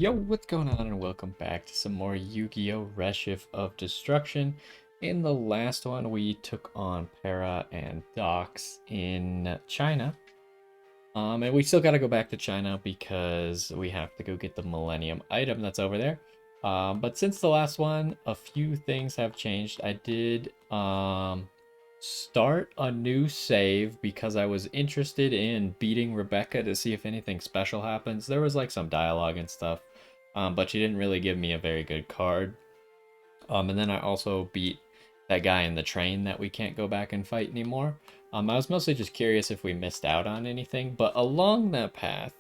Yo, what's going on and welcome back to some more Yu-Gi-Oh! Reshef of Destruction. In the last one, we took on Para and Docs in China. And we still gotta go back to China because we have to go get the Millennium item that's over there. But since the last one, a few things have changed. I did start a new save because I was interested in beating Rebecca to see if anything special happens. There was like some dialogue and stuff, but she didn't really give me a very good card. And then I also beat that guy in the train that we can't go back and fight anymore. I was mostly just curious if we missed out on anything, but along that path,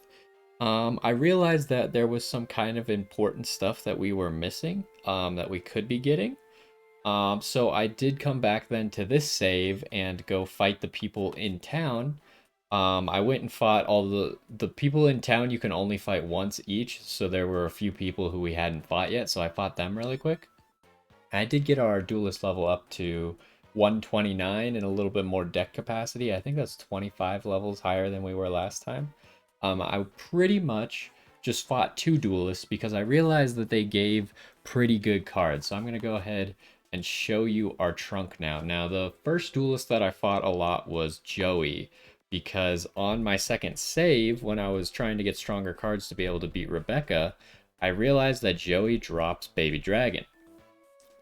I realized that there was some kind of important stuff that we were missing, that we could be getting. So I did come back then to this save and go fight the people in town. I went and fought all the people in town. You can only fight once each, so there were a few people who we hadn't fought yet, so I fought them really quick. I did get our duelist level up to 129 and a little bit more deck capacity. I think that's 25 levels higher than we were last time. I pretty much just fought two duelists because I realized that they gave pretty good cards. So I'm going to go ahead and show you our trunk now. Now, the first duelist that I fought a lot was Joey, because on my second save, when I was trying to get stronger cards to be able to beat Rebecca, I realized that Joey drops Baby Dragon.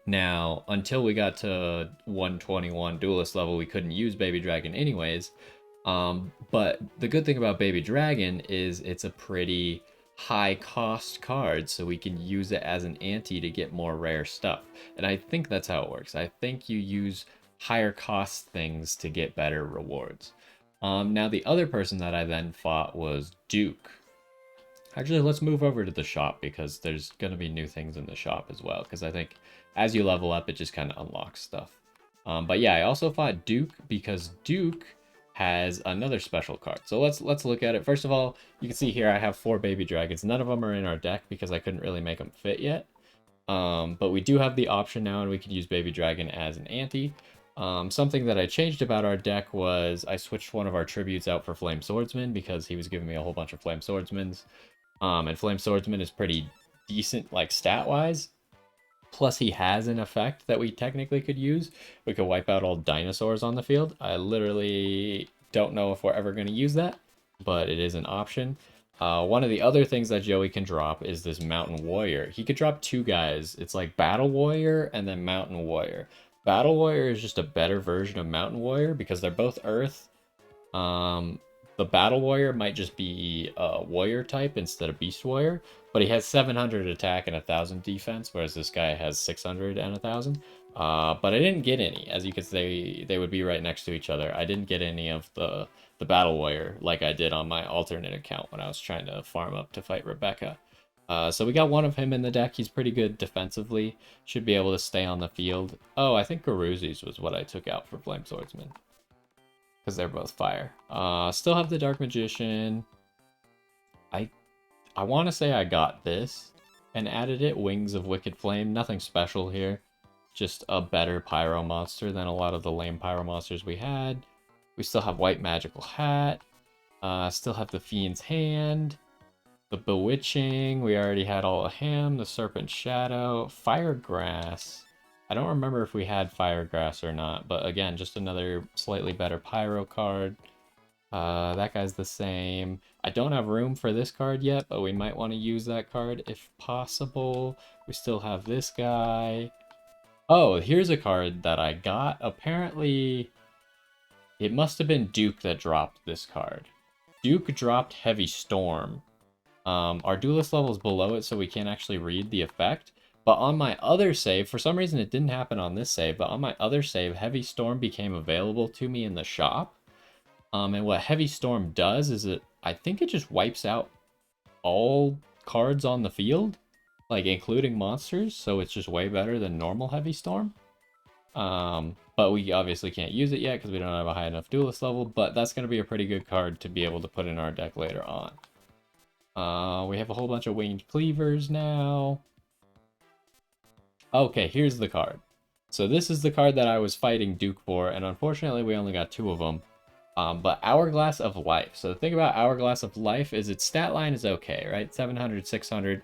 Now, until we got to 121 duelist level, we couldn't use Baby Dragon anyways. But the good thing about Baby Dragon is it's a pretty high cost card, so we can use it as an ante to get more rare stuff. And I think that's how it works. I think you use higher cost things to get better rewards. Now the other person that I then fought was Duke. Actually, let's move over to the shop because there's going to be new things in the shop as well. Because I think as you level up, it just kind of unlocks stuff. But yeah, I also fought Duke because Duke has another special card. So let's look at it. First of all, you can see here I have 4 baby dragons. None of them are in our deck because I couldn't really make them fit yet. But we do have the option now, and we can use baby dragon as an ante. Something that I changed about our deck was I switched one of our tributes out for Flame Swordsman because he was giving me a whole bunch of Flame Swordsmans. And Flame Swordsman is pretty decent, like, stat-wise. Plus, he has an effect that we technically could use. We could wipe out all dinosaurs on the field. I literally don't know if we're ever going to use that, but it is an option. One of the other things that Joey can drop is this Mountain Warrior. He could drop 2 guys. It's like Battle Warrior and then Mountain Warrior. Battle Warrior is just a better version of Mountain Warrior because they're both Earth. The Battle Warrior might just be a Warrior type instead of Beast Warrior, but he has 700 attack and 1000 defense, whereas this guy has 600 and 1000. But I didn't get any, as you can see, they would be right next to each other. I didn't get any of the Battle Warrior like I did on my alternate account when I was trying to farm up to fight Rebecca. So we got one of him in the deck. He's pretty good defensively. Should be able to stay on the field. Oh, I think Garuzi's was what I took out for Flame Swordsman, because they're both fire. Still have the Dark Magician. I want to say I got this and added it. Wings of Wicked Flame. Nothing special here. Just a better Pyro monster than a lot of the lame Pyro monsters we had. We still have White Magical Hat. Still have the Fiend's Hand. The Bewitching. We already had all of him. The Serpent Shadow. Firegrass. I don't remember if we had Firegrass or not, but again, just another slightly better Pyro card. That guy's the same. I don't have room for this card yet, but we might want to use that card if possible. We still have this guy. Oh, here's a card that I got. Apparently, it must have been Duke that dropped this card. Duke dropped Heavy Storm. Our duelist level is below it, so we can't actually read the effect. But on my other save, for some reason it didn't happen on this save, but on my other save, Heavy Storm became available to me in the shop. And what Heavy Storm does is I think it just wipes out all cards on the field, like including monsters, so it's just way better than normal Heavy Storm. But we obviously can't use it yet because we don't have a high enough duelist level, but that's going to be a pretty good card to be able to put in our deck later on. We have a whole bunch of Winged Cleavers now. Okay, here's the card. So this is the card that I was fighting Duke for, and unfortunately we only got 2 of them. But Hourglass of Life. So the thing about Hourglass of Life is its stat line is okay, right? 700, 600.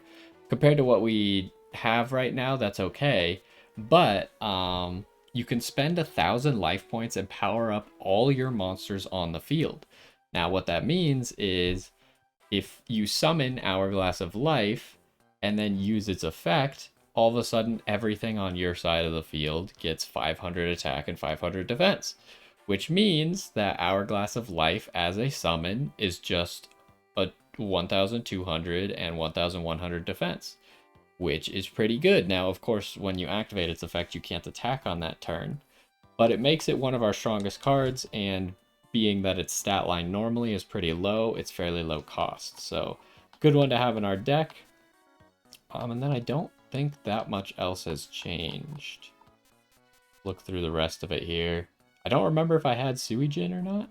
Compared to what we have right now, that's okay. But you can spend 1,000 life points and power up all your monsters on the field. Now, what that means is if you summon Hourglass of Life and then use its effect, all of a sudden everything on your side of the field gets 500 attack and 500 defense, which means that Hourglass of Life as a summon is just a 1,200 and 1,100 defense, which is pretty good. Now, of course, when you activate its effect, you can't attack on that turn, but it makes it one of our strongest cards, and being that its stat line normally is pretty low, it's fairly low cost. So, good one to have in our deck. And then I don't think that much else has changed. Look through the rest of it here. I don't remember if I had Suijin or not.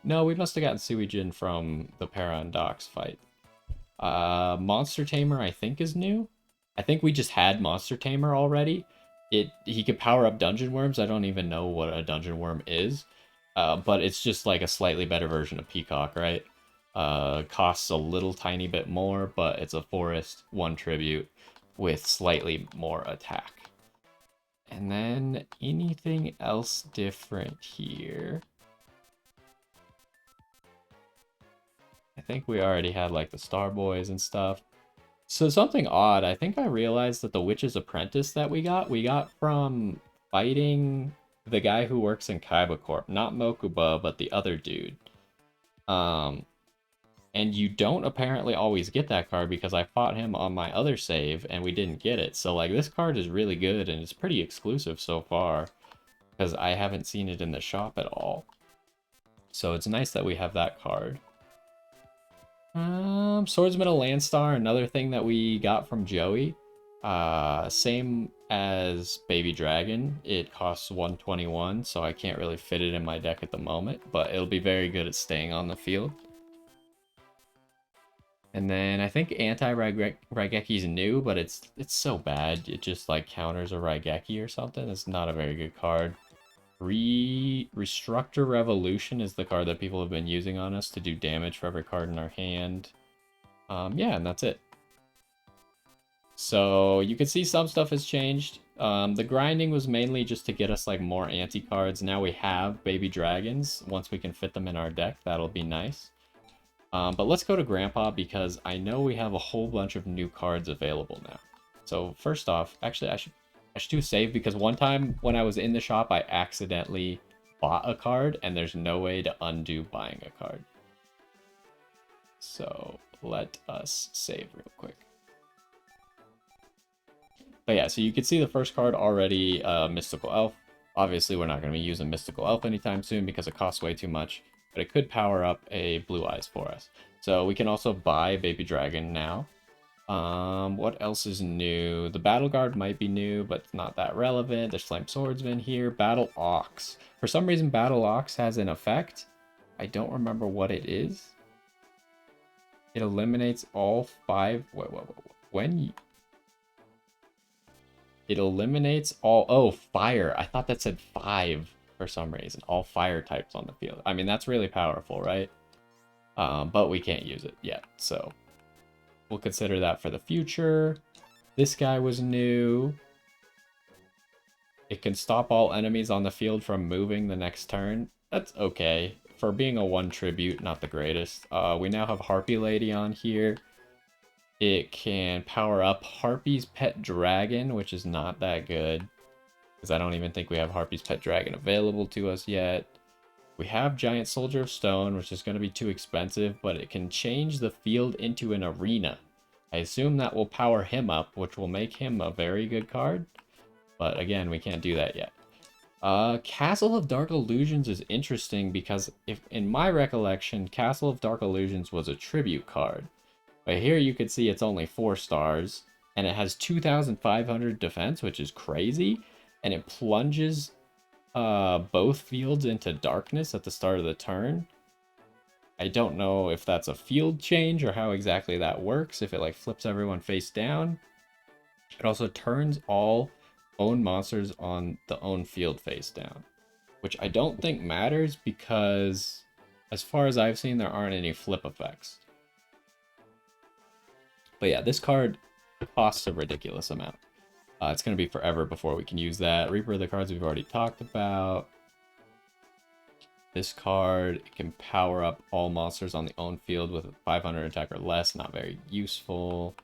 No, we must have gotten Suijin from the Para and Docs fight. Monster Tamer, I think, is new. I think we just had Monster Tamer already. He could power up Dungeon Worms. I don't even know what a Dungeon Worm is. But it's just like a slightly better version of Peacock, right? Costs a little tiny bit more, but it's a forest, 1 tribute, with slightly more attack. And then anything else different here? I think we already had like the Star Boys and stuff. So something odd, I think I realized that the Witch's Apprentice that we got from fighting the guy who works in Kaiba Corp. Not Mokuba, but the other dude. And you don't apparently always get that card because I fought him on my other save and we didn't get it. So like this card is really good and it's pretty exclusive so far because I haven't seen it in the shop at all. So it's nice that we have that card. Swordsman of Landstar, another thing that we got from Joey. Same as Baby Dragon. It costs 121, so I can't really fit it in my deck at the moment, but it'll be very good at staying on the field. And then I think Anti-Raigeki's new, but it's so bad. It just like counters a Raigeki or something. It's not a very good card. Restructure Revolution is the card that people have been using on us to do damage for every card in our hand. Yeah, and that's it. So you can see some stuff has changed. The grinding was mainly just to get us like more anti-cards. Now we have Baby Dragons. Once we can fit them in our deck, that'll be nice. But let's go to Grandpa because I know we have a whole bunch of new cards available now. So first off, actually I should do a save because one time when I was in the shop, I accidentally bought a card and there's no way to undo buying a card. So let us save real quick. But yeah, so you can see the first card already, Mystical Elf. Obviously, we're not going to be using Mystical Elf anytime soon because it costs way too much. But it could power up a Blue Eyes for us. So we can also buy Baby Dragon now. What else is new? The Battle Guard might be new, but it's not that relevant. There's Flame Swordsman here. Battle Ox. For some reason, Battle Ox has an effect. I don't remember what it is. It eliminates all 5... When... It eliminates all... Oh, fire. I thought that said 5 for some reason. All fire types on the field. I mean, that's really powerful, right? But we can't use it yet, so... We'll consider that for the future. This guy was new. It can stop all enemies on the field from moving the next turn. That's okay. For being a 1 tribute, not the greatest. We now have Harpy Lady on here. It can power up Harpy's Pet Dragon, which is not that good. Because I don't even think we have Harpy's Pet Dragon available to us yet. We have Giant Soldier of Stone, which is going to be too expensive, but it can change the field into an arena. I assume that will power him up, which will make him a very good card. But again, we can't do that yet. Castle of Dark Illusions is interesting because if in my recollection, Castle of Dark Illusions was a tribute card. But here you can see it's only 4 stars, and it has 2,500 defense, which is crazy, and it plunges both fields into darkness at the start of the turn. I don't know if that's a field change or how exactly that works, if it like flips everyone face down. It also turns all own monsters on the own field face down, which I don't think matters because As far as I've seen, there aren't any flip effects. But yeah, this card costs a ridiculous amount. It's going to be forever before we can use that. Reaper of the cards we've already talked about. This card can power up all monsters on the own field with 500 attack or less. Not very useful.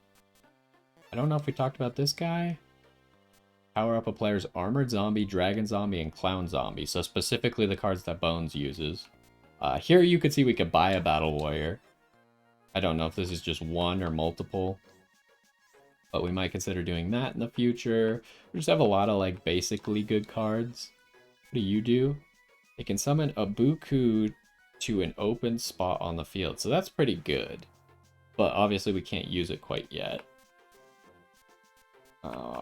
I don't know if we talked about this guy. Power up a player's Armored Zombie, Dragon Zombie, and Clown Zombie. So specifically the cards that Bones uses. Here you can see we could buy a Battle Warrior. I don't know if this is just one or multiple, but we might consider doing that in the future. We just have a lot of like basically good cards. What do you do? It can summon a Buku to an open spot on the field, so that's pretty good. But obviously we can't use it quite yet.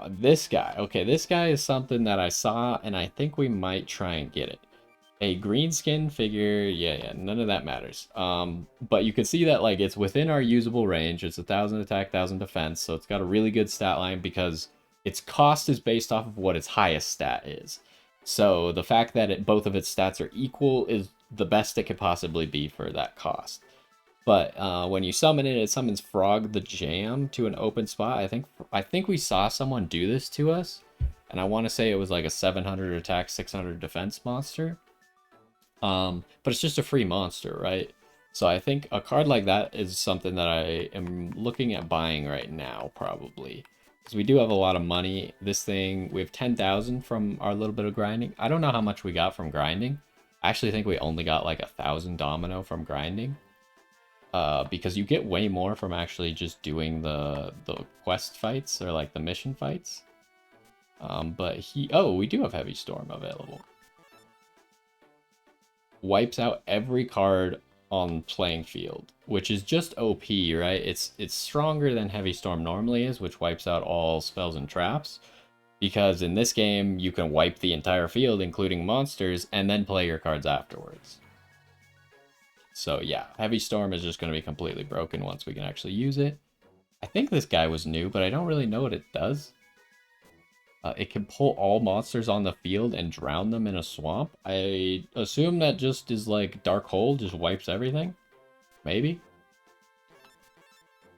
This guy. Okay, this guy is something that I saw, and I think we might try and get it. A green skin figure, yeah, none of that matters. But you can see that like it's within our usable range. It's 1,000 attack, 1,000 defense, so it's got a really good stat line because its cost is based off of what its highest stat is. So the fact that both of its stats are equal is the best it could possibly be for that cost. But when you summon it, it summons Frog the Jam to an open spot. I think we saw someone do this to us, and I want to say it was like a 700 attack, 600 defense monster. But it's just a free monster, right? So I think a card like that is something that I am looking at buying right now, probably. Because we do have a lot of money. This thing, we have 10,000 from our little bit of grinding. I don't know how much we got from grinding. I actually think we only got like 1,000 domino from grinding. Because you get way more from actually just doing the quest fights or like the mission fights. Oh, we do have Heavy Storm available. Wipes out every card on playing field, which is just OP, right? It's stronger than Heavy Storm normally is, which wipes out all spells and traps. Because in this game, you can wipe the entire field, including monsters, and then play your cards afterwards. So yeah, Heavy Storm is just going to be completely broken once we can actually use it. I think this guy was new, but I don't really know what it does. It can pull all monsters on the field and drown them in a swamp. I assume that just is like Dark Hole, just wipes everything. Maybe.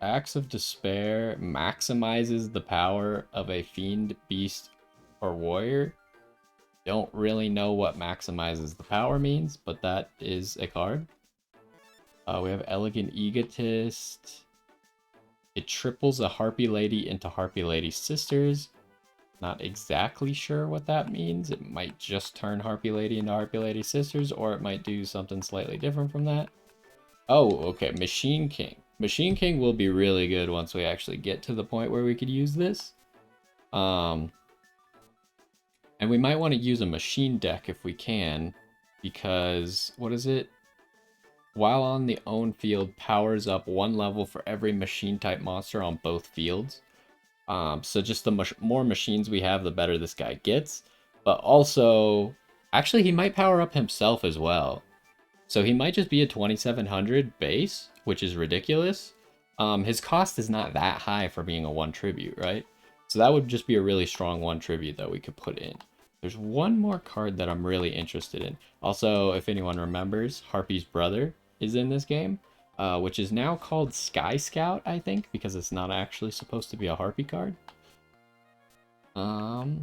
Axe of Despair maximizes the power of a fiend, beast, or warrior. Don't really know what maximizes the power means, but that is a card. We have Elegant Egotist. It triples a Harpy Lady into Harpy Lady Sisters. Not exactly sure what that means. It might just turn Harpy Lady into Harpy Lady Sisters, or it might do something slightly different from that. Oh, okay, Machine King. Machine King will be really good once we actually get to the point where we could use this. And we might want to use a machine deck if we can, because, what is it? While on the own field, powers up 1 level for every machine type monster on both fields. So just the more machines we have, the better this guy gets. But also, actually, he might power up himself as well. So he might just be a 2700 base, which is ridiculous. His cost is not that high for being a 1 tribute, right? So that would just be a really strong 1 tribute that we could put in. There's one more card that I'm really interested in. Also, if anyone remembers, Harpy's brother is in this game. Which is now called Sky Scout, I think, because it's not actually supposed to be a Harpy card. Do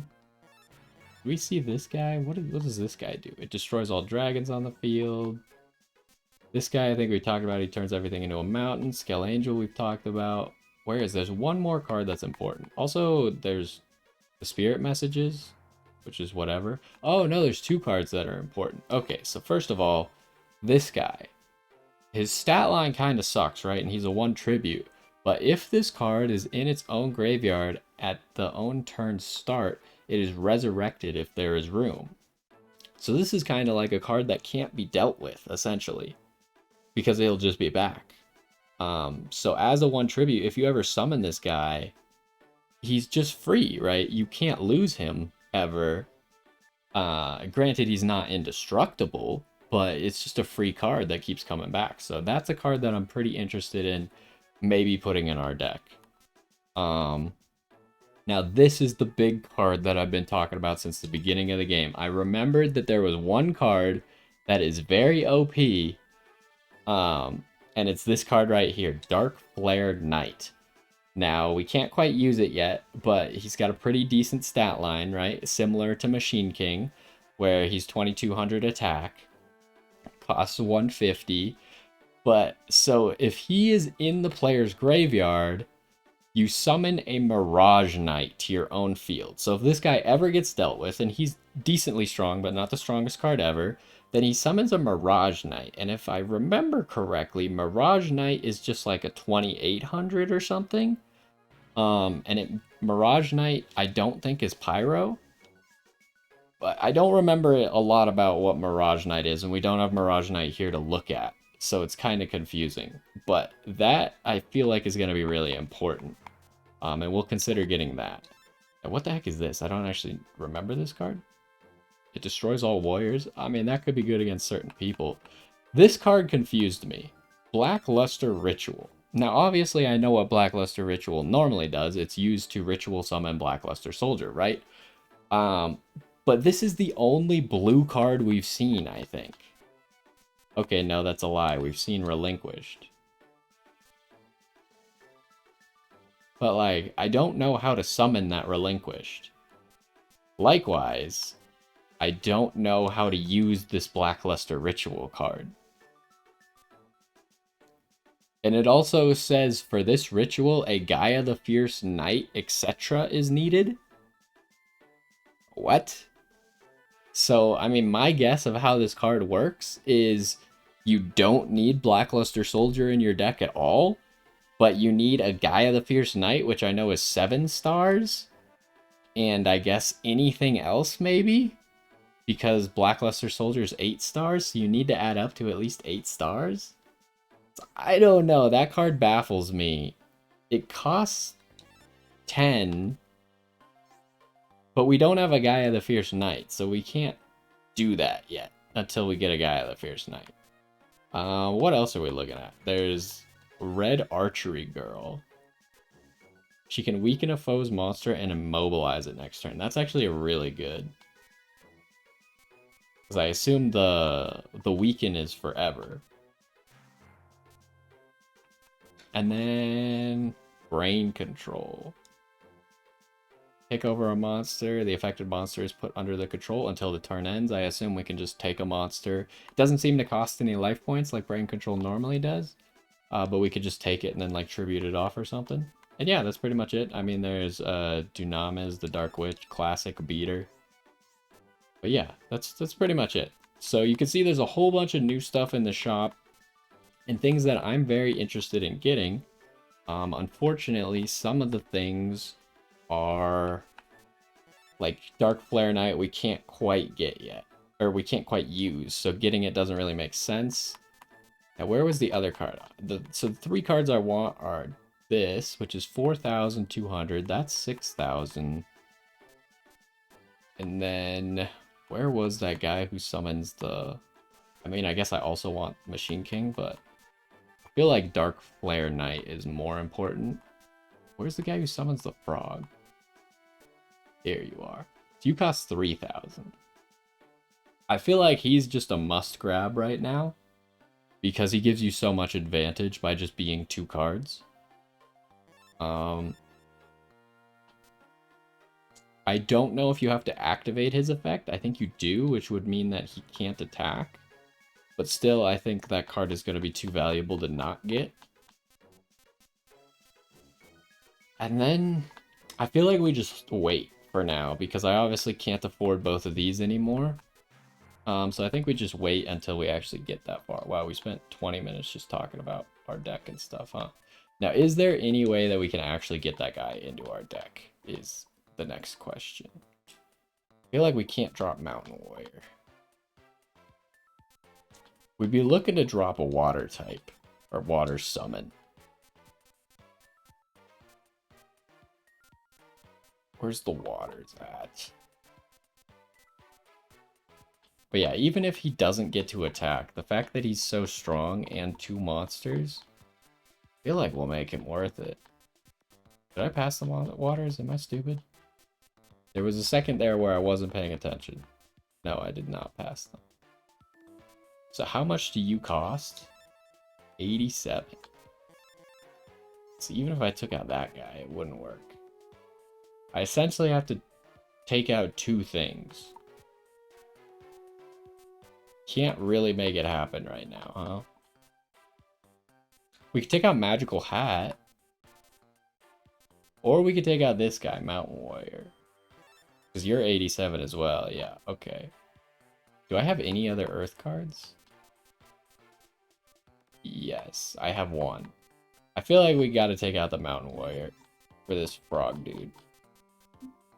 we see this guy? What does this guy do? It destroys all dragons on the field. This guy, I think we talked about, he turns everything into a mountain. Scale Angel, we've talked about. There's one more card that's important. Also, there's the Spirit Messages, which is whatever. Oh, no, there's 2 cards that are important. Okay, so first of all, this guy. His stat line kind of sucks, right? And he's a 1 tribute. But if this card is in its own graveyard at the own turn start, it is resurrected if there is room. So this is kind of like a card that can't be dealt with, essentially. Because it'll just be back. So as a 1 tribute, if you ever summon this guy, he's just free, right? You can't lose him, ever. Granted, he's not indestructible, but it's just a free card that keeps coming back. So that's a card that I'm pretty interested in maybe putting in our deck. Now this is the big card that I've been talking about since the beginning of the game. I remembered that there was one card that is very OP Um, and it's this card right here, Dark Flared Knight. Now, we can't quite use it yet, but he's got a pretty decent stat line, right? Similar to Machine King, where he's 2200 attack, costs 150. But so if he is in the player's graveyard, you summon a Mirage Knight to your own field. So if this guy ever gets dealt with, and he's decently strong, but not the strongest card ever, then he summons a Mirage Knight. And if I remember correctly, Mirage Knight is just like a 2800 or something. Mirage Knight, I don't think is Pyro. But I don't remember a lot about what Mirage Knight is, and we don't have Mirage Knight here to look at. So it's kind of confusing. But that, I feel like, is going to be really important. And we'll consider getting that. And what the heck is this? I don't actually remember this card. It destroys all warriors. I mean, that could be good against certain people. This card confused me. Blackluster Ritual. Now, obviously, I know what Blackluster Ritual normally does. It's used to ritual summon Blackluster Soldier, right? But this is the only blue card we've seen, I think. Okay, no, that's a lie. We've seen Relinquished. But, like, I don't know how to summon that Relinquished. Likewise, I don't know how to use this Blackluster Ritual card. And it also says, for this ritual, a Gaia the Fierce Knight, etc. is needed. What? So, I mean, my guess of how this card works is you don't need Blackluster Soldier in your deck at all, but you need a Gaia the Fierce Knight, which I know is 7 stars, and I guess anything else maybe? Because Blackluster Soldier is 8 stars, so you need to add up to at least 8 stars? I don't know, that card baffles me. It costs 10, but we don't have a Gaia the Fierce Knight, so we can't do that yet until we get a Gaia the Fierce Knight. What else are we looking at? There's Red Archery Girl. She can weaken a foe's monster and immobilize it next turn. That's actually really good. Because I assume the weaken is forever. And then Brain Control. Take over a monster. The affected monster is put under the control until the turn ends. I assume we can just take a monster. It doesn't seem to cost any life points like Brain Control normally does. But we could just take it and then like tribute it off or something. And yeah, that's pretty much it. I mean, there's Dunamis, the Dark Witch, classic beater. But yeah, that's pretty much it. So you can see there's a whole bunch of new stuff in the shop and things that I'm very interested in getting. Unfortunately, some of the things are like Dark Flare Knight we can't quite get yet, or we can't quite use, so getting it doesn't really make sense. Now, where was the other card? So the 3 cards I want are this, which is 4,200. That's 6,000. And then where was that guy who summons the... I mean, I guess I also want Machine King, but I feel like Dark Flare Knight is more important. Where's the guy who summons the frog? There you are. So you cost 3,000. I feel like he's just a must grab right now, because he gives you so much advantage by just being 2 cards. I don't know if you have to activate his effect. I think you do, which would mean that he can't attack. But still, I think that card is going to be too valuable to not get. And then I feel like we just wait for now, because I obviously can't afford both of these anymore. So I think we just wait until we actually get that far. Wow, we spent 20 minutes just talking about our deck and stuff, huh? Now, is there any way that we can actually get that guy into our deck is the next question. I feel like we can't drop Mountain Warrior. We'd be looking to drop a water type, or water summon. Where's the waters at? But yeah, even if he doesn't get to attack, the fact that he's so strong and 2 monsters, I feel like we'll make him worth it. Did I pass the waters? Am I stupid? There was a second there where I wasn't paying attention. No, I did not pass them. So how much do you cost? 87. So even if I took out that guy, it wouldn't work. I essentially have to take out two things. Can't really make it happen right now, huh? We could take out Magical Hat. Or we could take out this guy, Mountain Warrior. Because you're 87 as well, yeah, okay. Do I have any other Earth cards? Yes, I have one. I feel like we gotta take out the Mountain Warrior for this frog dude.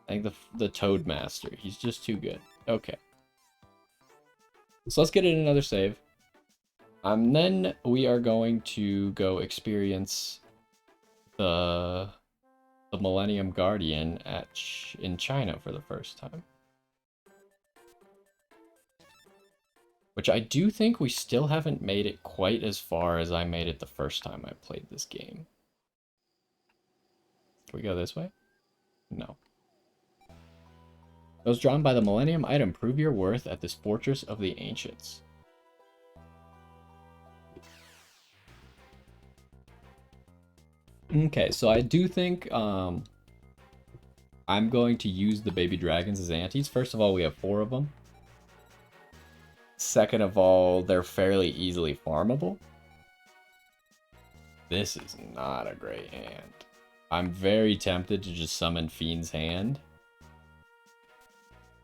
I think the Toad Master, he's just too good. Okay. So let's get in another save. Then we are going to go experience the Millennium Guardian in China for the first time. Which I do think we still haven't made it quite as far as I made it the first time I played this game. Can we go this way? No. Those drawn by the Millennium item prove your worth at this Fortress of the Ancients. Okay, so I do think I'm going to use the baby dragons as antes. First of all, we have 4 of them. Second of all, they're fairly easily farmable. This is not a great hand. I'm very tempted to just summon Fiend's Hand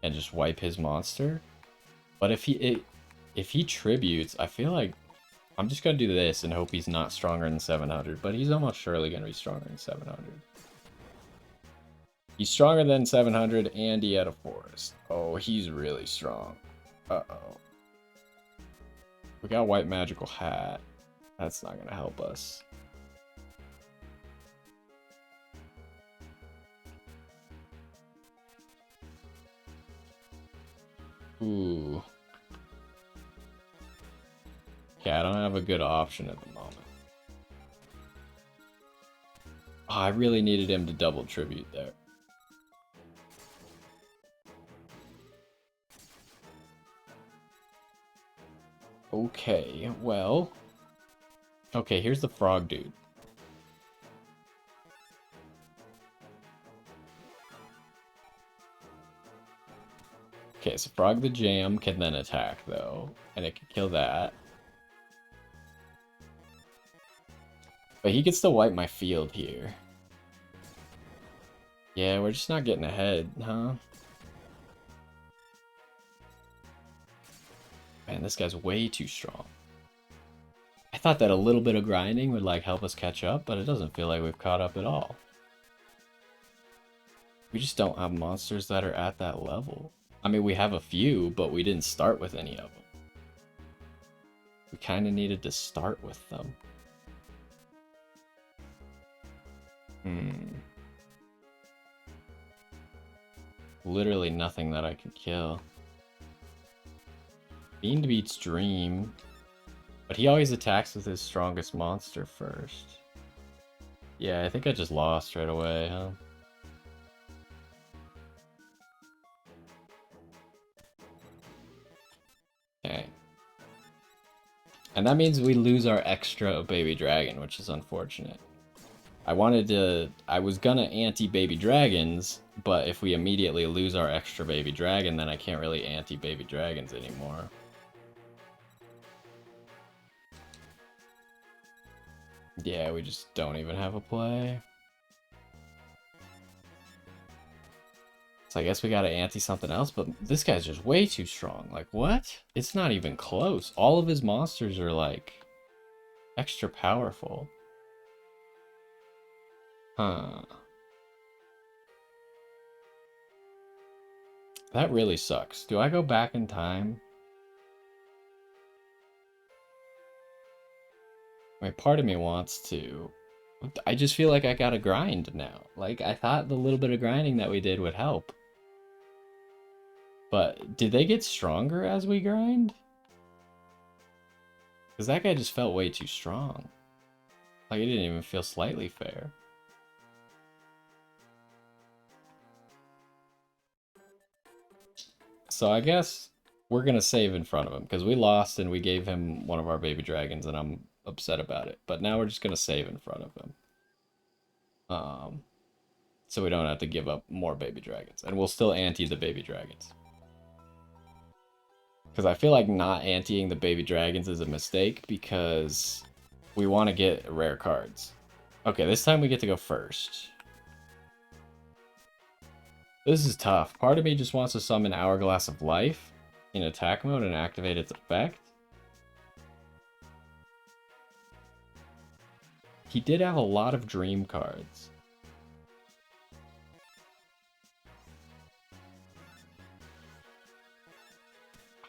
and just wipe his monster. But if he tributes, I feel like I'm just gonna do this and hope he's not stronger than 700. But he's almost surely gonna be stronger than 700. He's stronger than 700, and he had a forest. Oh, he's really strong. Uh-oh. We got White Magical Hat. That's not gonna help us. Ooh. Okay, I don't have a good option at the moment. Oh, I really needed him to double tribute there. Okay, well... Okay, here's the frog dude. Okay, so Frog the Jam can then attack, though. And it can kill that. But he can still wipe my field here. Yeah, we're just not getting ahead, huh? Man, this guy's way too strong. I thought that a little bit of grinding would, like, help us catch up, but it doesn't feel like we've caught up at all. We just don't have monsters that are at that level. I mean, we have a few, but we didn't start with any of them. We kind of needed to start with them. Literally nothing that I could kill. Fiend beats Dream. But he always attacks with his strongest monster first. Yeah, I think I just lost right away, huh? Okay. And that means we lose our extra baby dragon, which is unfortunate. I was gonna anti-baby dragons, but if we immediately lose our extra baby dragon, then I can't really anti-baby dragons anymore. Yeah, we just don't even have a play. So I guess we gotta anti something else, but this guy's just way too strong. Like, what? It's not even close. All of his monsters are, like, extra powerful. Huh. That really sucks. Do I go back in time? I mean, part of me wants to. I just feel like I gotta grind now. Like, I thought the little bit of grinding that we did would help. But did they get stronger as we grind? Because that guy just felt way too strong. Like, it didn't even feel slightly fair. So I guess we're gonna save in front of him, because we lost and we gave him one of our baby dragons, and I'm upset about it. But now we're just gonna save in front of him. So we don't have to give up more baby dragons. And we'll still ante the baby dragons. Because I feel like not anteing the baby dragons is a mistake because we want to get rare cards. Okay, this time we get to go first. This is tough. Part of me just wants to summon Hourglass of Life in attack mode and activate its effect. He did have a lot of dream cards.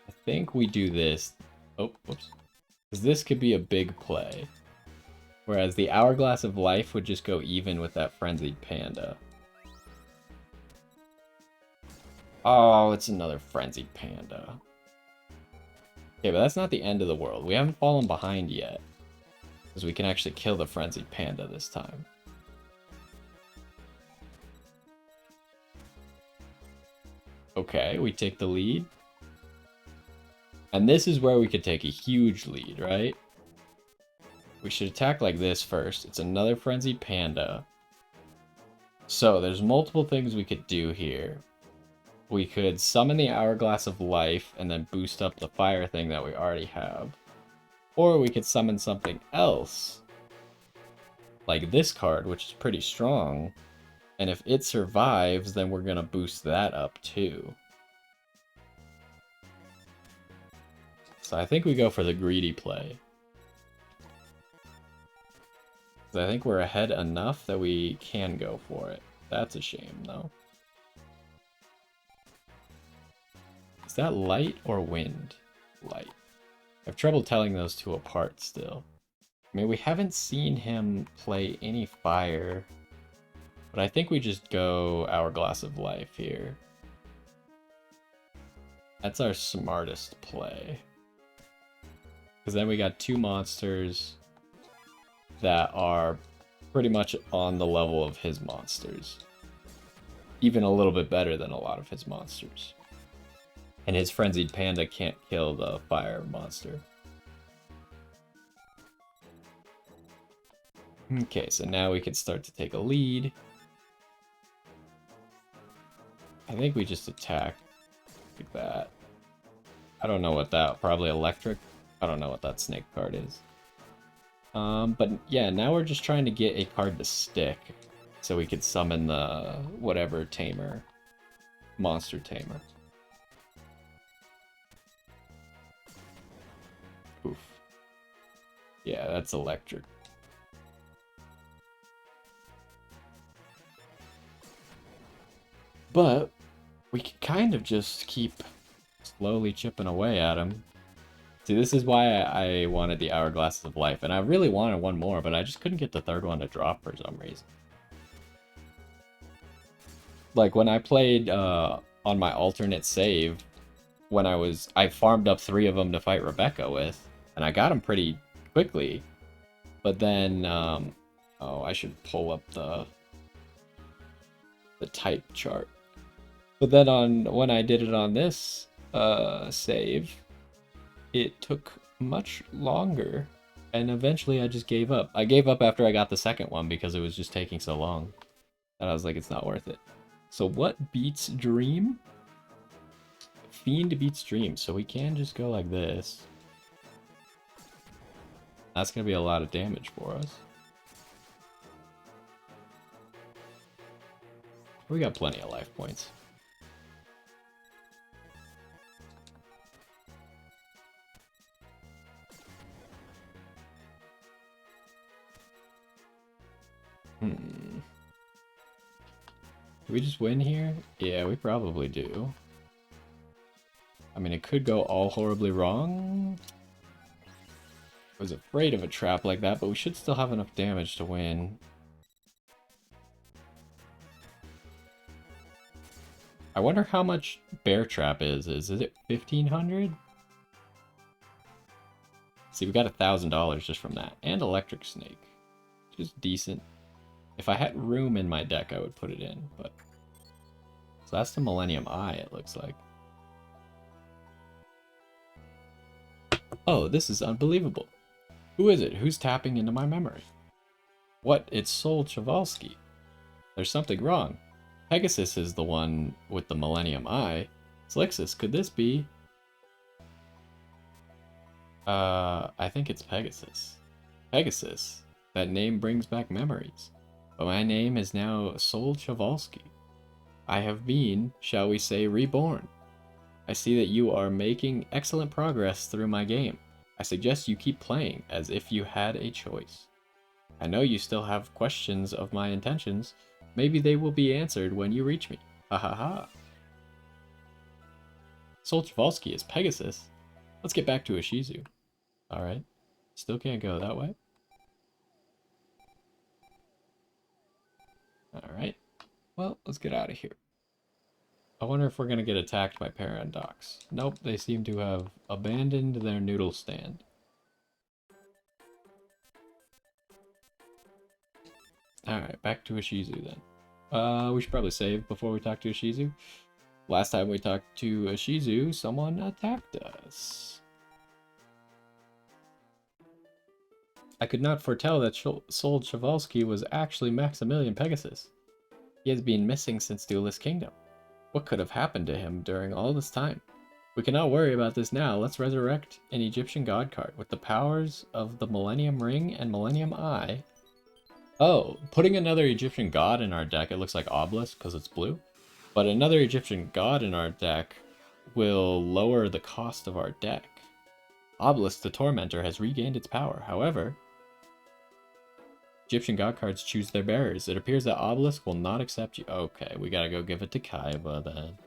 I think we do this. Oh, whoops. Because this could be a big play. Whereas the Hourglass of Life would just go even with that Frenzied Panda. Oh, it's another Frenzied Panda. Okay, but that's not the end of the world. We haven't fallen behind yet. Because we can actually kill the Frenzied Panda this time. Okay, we take the lead. And this is where we could take a huge lead, right? We should attack like this first. It's another Frenzied Panda. So there's multiple things we could do here. We could summon the Hourglass of Life and then boost up the fire thing that we already have. Or we could summon something else. Like this card, which is pretty strong. And if it survives, then we're going to boost that up too. So I think we go for the greedy play. I think we're ahead enough that we can go for it. That's a shame, though. Is that light or wind? Light. I have trouble telling those two apart still. I mean, we haven't seen him play any fire. But I think we just go Hourglass of Life here. That's our smartest play. Because then we got two monsters that are pretty much on the level of his monsters. Even a little bit better than a lot of his monsters. And his Frenzied Panda can't kill the fire monster. Okay, so now we can start to take a lead. I think we just attack like that. I don't know what that, probably electric. I don't know what that snake card is. But yeah, now we're just trying to get a card to stick so we could summon the whatever tamer, monster tamer. Oof. Yeah, that's electric. But we could kind of just keep slowly chipping away at him. See, this is why I wanted the Hourglass of Life, and I really wanted one more, but I just couldn't get the third one to drop for some reason. Like, when I played on my alternate save, when I farmed up 3 of them to fight Rebecca with, and I got them pretty quickly, but then, oh, I should pull up the type chart. But then when I did it on this save, it took much longer, and eventually I just gave up. I gave up after I got the second one because it was just taking so long. And I was like, it's not worth it. So what beats Dream? Fiend beats Dream, so we can just go like this. That's going to be a lot of damage for us. We got plenty of life points. Do we just win here? Yeah, we probably do. I mean, it could go all horribly wrong. I was afraid of a trap like that, but we should still have enough damage to win. I wonder how much Bear Trap is. Is it 1,500? See, we got $1,000 just from that. And Electric Snake. Just decent. If I had room in my deck, I would put it in, but... So that's the Millennium Eye, it looks like. Oh, this is unbelievable. Who is it? Who's tapping into my memory? What? It's Sol Chavalsky. There's something wrong. Pegasus is the one with the Millennium Eye. Slixus, could this be? I think it's Pegasus. Pegasus. That name brings back memories. But my name is now Sol Chavalsky. I have been, shall we say, reborn. I see that you are making excellent progress through my game. I suggest you keep playing as if you had a choice. I know you still have questions of my intentions. Maybe they will be answered when you reach me. Ha ha ha. Sol Chavalsky is Pegasus. Let's get back to Ishizu. Alright. Still can't go that way. Alright. Well, let's get out of here. I wonder if we're going to get attacked by Paradox. Nope, they seem to have abandoned their noodle stand. Alright, back to Ishizu then. We should probably save before we talk to Ishizu. Last time we talked to Ishizu, someone attacked us. I could not foretell that Sol Chavalsky was actually Maximilian Pegasus. He has been missing since Duelist Kingdom. What could have happened to him during all this time? We cannot worry about this now. Let's resurrect an Egyptian god card with the powers of the Millennium Ring and Millennium Eye. Oh, putting another Egyptian god in our deck, it looks like Obelisk because it's blue. But another Egyptian god in our deck will lower the cost of our deck. Obelisk the Tormentor has regained its power. However, Egyptian god cards choose their bearers. It appears that Obelisk will not accept you. Okay, we gotta go give it to Kaiba then.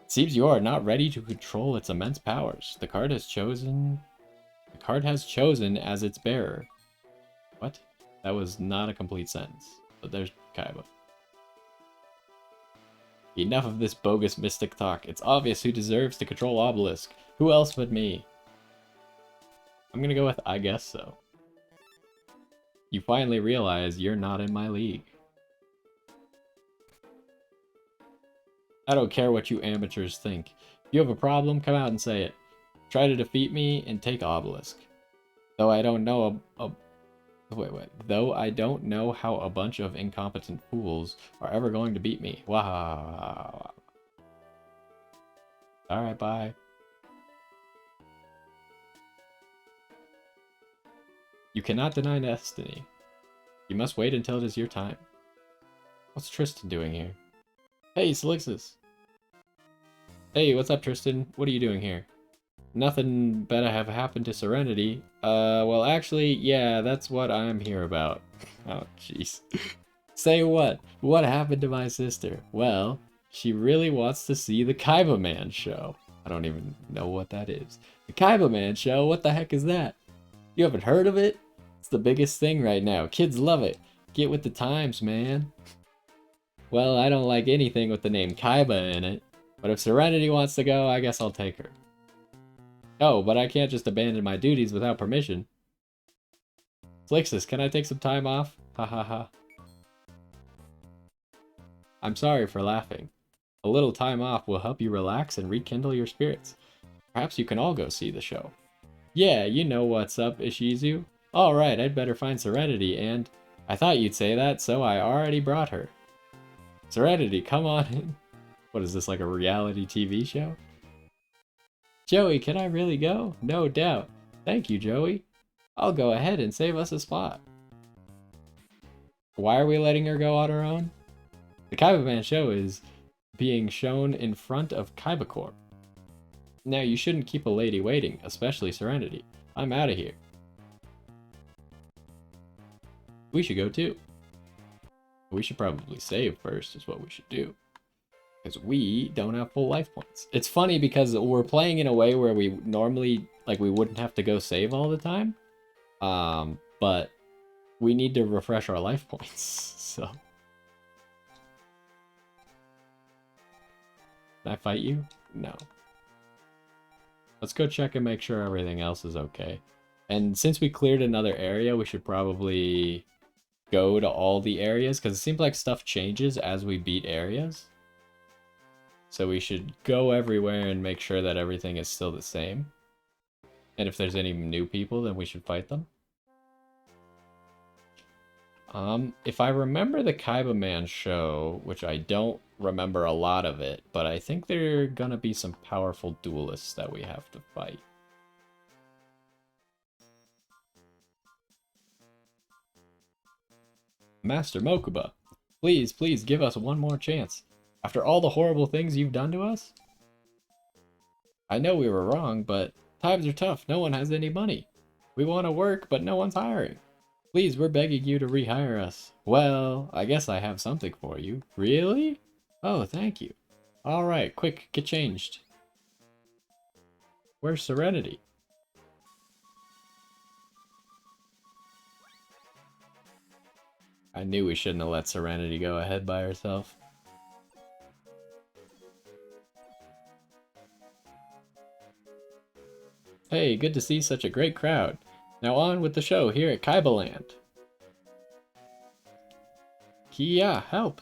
It seems you are not ready to control its immense powers. The card has chosen as its bearer. What? That was not a complete sentence. But there's Kaiba. Enough of this bogus mystic talk. It's obvious who deserves to control Obelisk. Who else but me? I'm gonna go with I guess so. You finally realize you're not in my league. I don't care what you amateurs think. If you have a problem, come out and say it. Try to defeat me and take Obelisk. Though I don't know Though I don't know how a bunch of incompetent fools are ever going to beat me. Wow. Alright, bye. You cannot deny destiny. You must wait until it is your time. What's Tristan doing here? Hey, Slixus! Hey, what's up, Tristan? What are you doing here? Nothing better have happened to Serenity. Well, actually, yeah, that's what I'm here about. Oh, jeez. Say what? What happened to my sister? Well, she really wants to see the Kaiba Man show. I don't even know what that is. The Kaiba Man show? What the heck is that? You haven't heard of it? It's the biggest thing right now. Kids love it. Get with the times, man. Well, I don't like anything with the name Kaiba in it. But if Serenity wants to go, I guess I'll take her. Oh, but I can't just abandon my duties without permission. Flixus, can I take some time off? Ha ha ha. I'm sorry for laughing. A little time off will help you relax and rekindle your spirits. Perhaps you can all go see the show. Yeah, you know what's up, Ishizu. Alright, I'd better find Serenity, and I thought you'd say that, so I already brought her. Serenity, come on in. What is this, like a reality TV show? Joey, can I really go? No doubt. Thank you, Joey. I'll go ahead and save us a spot. Why are we letting her go on her own? The Kaiba Man show is being shown in front of Kaiba Corp. Now, you shouldn't keep a lady waiting, especially Serenity. I'm out of here. We should go too. We should probably save first, is what we should do. Because we don't have full life points. It's funny because we're playing in a way where we normally, like, we wouldn't have to go save all the time. But we need to refresh our life points, so. Can I fight you? No. Let's go check and make sure everything else is okay. And since we cleared another area, we should probably go to all the areas, because it seems like stuff changes as we beat areas. So we should go everywhere and make sure that everything is still the same. And if there's any new people, then we should fight them. If I remember the Kaiba Man show, which I don't remember a lot of it, but I think there are gonna be some powerful duelists that we have to fight. Master Mokuba, please, please give us one more chance. After all the horrible things you've done to us? I know we were wrong, but times are tough. No one has any money. We want to work, but no one's hiring. Please, we're begging you to rehire us. Well, I guess I have something for you. Really? Oh, thank you. Alright, quick, get changed. Where's Serenity? I knew we shouldn't have let Serenity go ahead by herself. Hey, good to see such a great crowd. Now on with the show here at Kaibaland. Kia, help!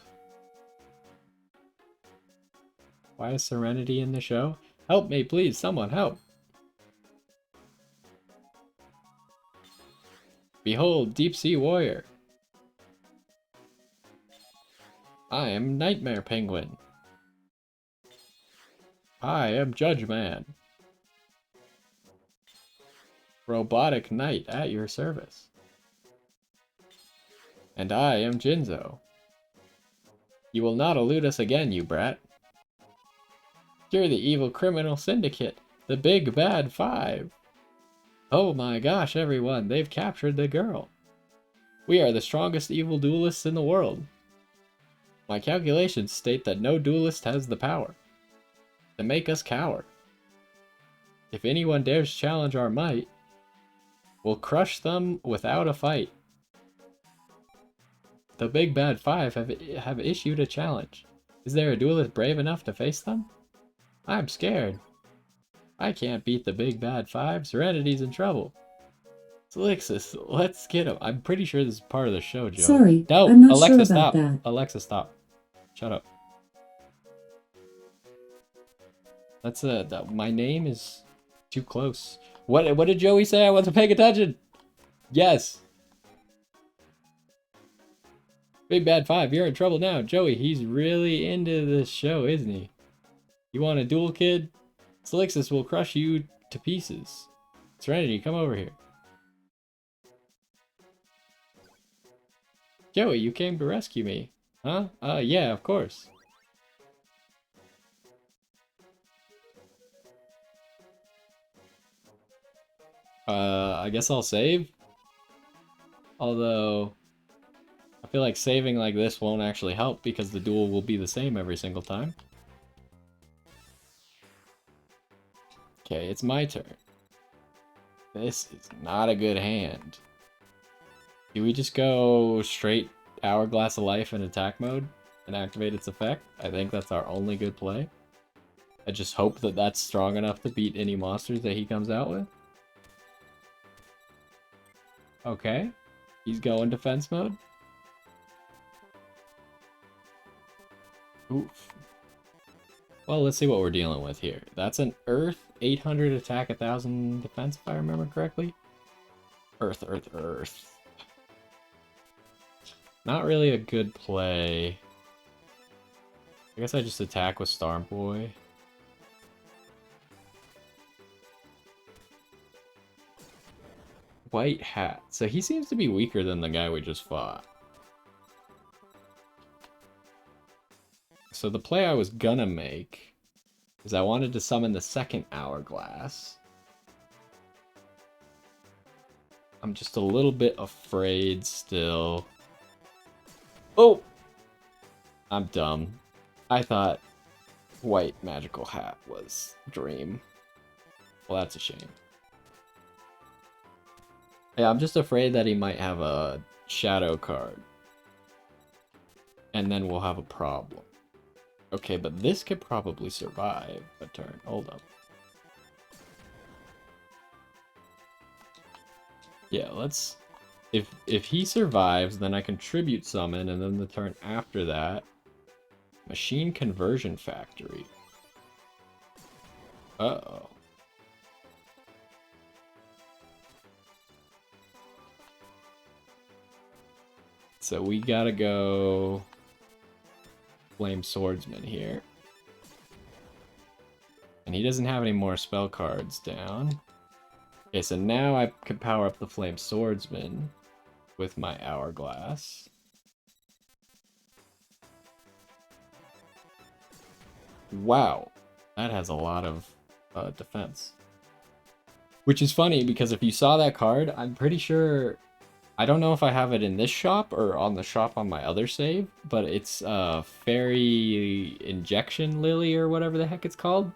Why is Serenity in the show? Help me, please, someone help! Behold, Deep Sea Warrior. I am Nightmare Penguin. I am Judge Man. Robotic Knight at your service. And I am Jinzo. You will not elude us again, you brat. You're the evil criminal syndicate, the Big Bad Five. Oh my gosh, everyone, they've captured the girl. We are the strongest evil duelists in the world. My calculations state that no duelist has the power to make us cower. If anyone dares challenge our might, we'll crush them without a fight. The Big Bad Five have issued a challenge. Is there a duelist brave enough to face them? I'm scared. I can't beat the Big Bad Five. Serenity's in trouble. Alexis, let's get him. I'm pretty sure this is part of the show, Joe. Sorry, no, I'm not Alexa, sure stop. about that. Alexa, stop. Shut up. That's my name is too close. What did Joey say? I wasn't paying attention. Yes. Big Bad Five, you're in trouble now. Joey, he's really into this show, isn't he? You want a duel, kid? Salixus will crush you to pieces. Serenity, come over here. Joey, you came to rescue me. Huh? Yeah, of course. I guess I'll save. Although, I feel like saving like this won't actually help because the duel will be the same every single time. Okay, it's my turn. This is not a good hand. Do we just go straight Hourglass of Life in attack mode and activate its effect? I think that's our only good play. I just hope that that's strong enough to beat any monsters that he comes out with. Okay, he's going defense mode. Oof. Well, let's see what we're dealing with here. That's an Earth, 800 attack, 1000 defense, if I remember correctly. Earth, Earth, Earth. Not really a good play. I guess I just attack with Star Boy. White Hat. So he seems to be weaker than the guy we just fought. So the play I was gonna make is I wanted to summon the second Hourglass. I'm just a little bit afraid still. Oh! I'm dumb. I thought White Magical Hat was Dream. Well, that's a shame. Yeah, I'm just afraid that he might have a Shadow card. And then we'll have a problem. Okay, but this could probably survive a turn. Hold up. Yeah, let's... If he survives, then I can Tribute Summon, and then the turn after that... Machine Conversion Factory. Uh-oh. so we gotta go Flame Swordsman here. And he doesn't have any more spell cards down. Okay, so now I can power up the Flame Swordsman with my Hourglass. Wow, that has a lot of defense. Which is funny, because if you saw that card, I'm pretty sure... I don't know if I have it in this shop or on the shop on my other save, but it's Fairy Injection Lily or whatever the heck it's called.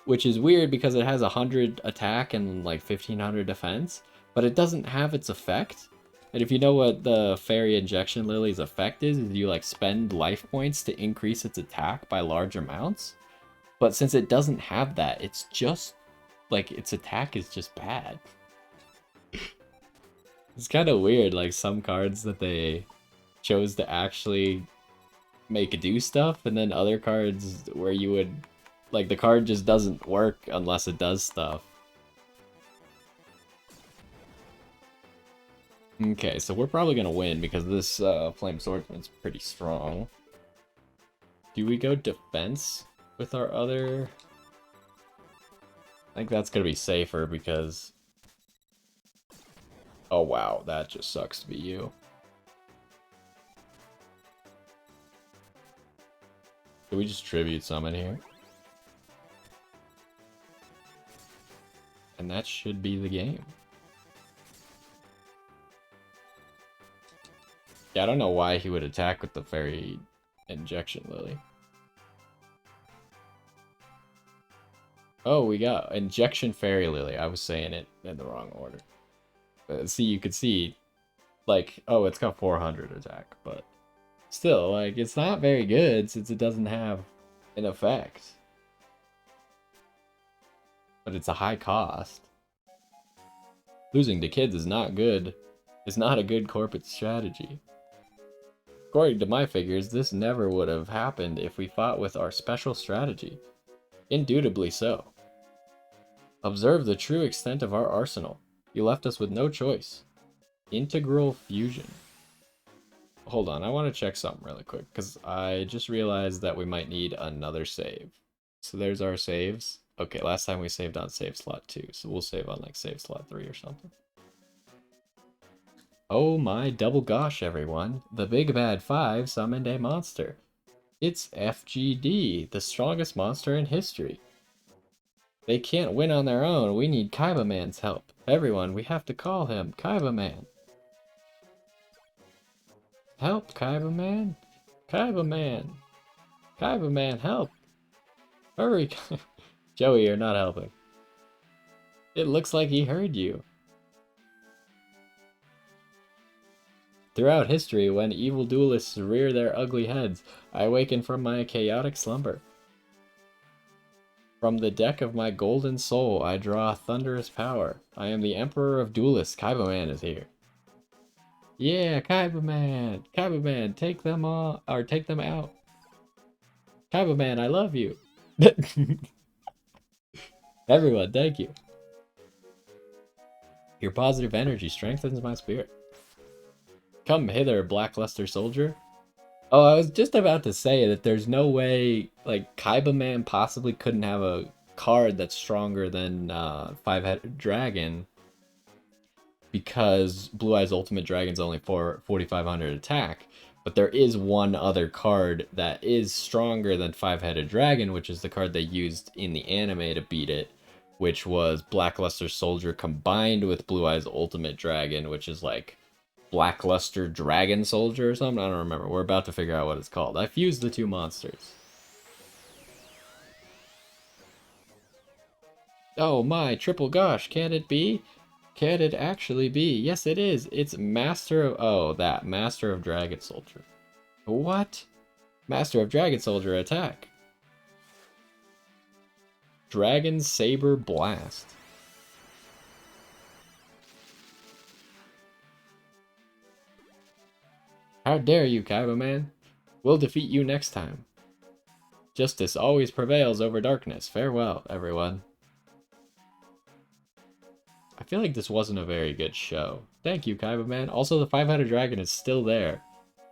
Which is weird because it has 100 attack and like 1500 defense, but it doesn't have its effect. And if you know what the Fairy Injection Lily's effect is you like spend life points to increase its attack by large amounts. But since it doesn't have that, it's just like its attack is just bad. It's kind of weird, like some cards that they chose to actually make do stuff, and then other cards where you would, like, the card just doesn't work unless it does stuff. Okay, so we're probably gonna win because this Flame Swordsman's pretty strong. Do we go defense with our other? I think that's gonna be safer because... Oh wow, that just sucks to be you. Can we just Tribute Summon here? And that should be the game. Yeah, I don't know why he would attack with the Fairy Injection Lily. Oh, we got Injection Fairy Lily. I was saying it in the wrong order. See, you could see, like, oh, it's got 400 attack, but still, like, it's not very good since it doesn't have an effect. But it's a high cost. Losing to kids is not good. It's not a good corporate strategy. According to my figures, this never would have happened if we fought with our special strategy. Indubitably so. Observe the true extent of our arsenal. You left us with no choice. Integral Fusion. Hold on, I want to check something really quick, because I just realized that we might need another save. So there's our saves. Okay, last time we saved on save slot 2, so we'll save on like save slot 3 or something. Oh my double gosh, everyone. The Big Bad 5 summoned a monster. It's FGD, the strongest monster in history. They can't win on their own. We need Kaiba Man's help. Everyone, we have to call him Kaiba Man. Help, Kaiba Man. Kaiba Man. Kaiba Man, help. Hurry. Joey, you're not helping. It looks like he heard you. Throughout history, when evil duelists rear their ugly heads, I awaken from my chaotic slumber. From the deck of my golden soul, I draw thunderous power. I am the Emperor of Duelists. Kaiba Man is here. Yeah, Kaiba Man! Kaiba Man, take them all, or take them out. Kaiba Man, I love you. Everyone, thank you. Your positive energy strengthens my spirit. Come hither, blackluster soldier. Oh, I was just about to say that there's no way, like, Kaiba Man possibly couldn't have a card that's stronger than Five-Headed Dragon, because Blue Eyes Ultimate Dragon's only 4,500 attack, but there is one other card that is stronger than Five-Headed Dragon, which is the card they used in the anime to beat it, which was Blackluster Soldier combined with Blue Eyes Ultimate Dragon, which is like Blackluster Dragon Soldier or something? I don't remember. We're about to figure out what it's called. I fused the two monsters. Oh my, triple gosh, can it be? Can it actually be? Yes, it is. It's Master of... Oh, that. Master of Dragon Soldier. What? Master of Dragon Soldier, attack. Dragon Saber Blast. How dare you, Kaiba Man? We'll defeat you next time. Justice always prevails over darkness. Farewell, everyone. I feel like this wasn't a very good show. Thank you, Kaiba Man. Also, the 500 Dragon is still there.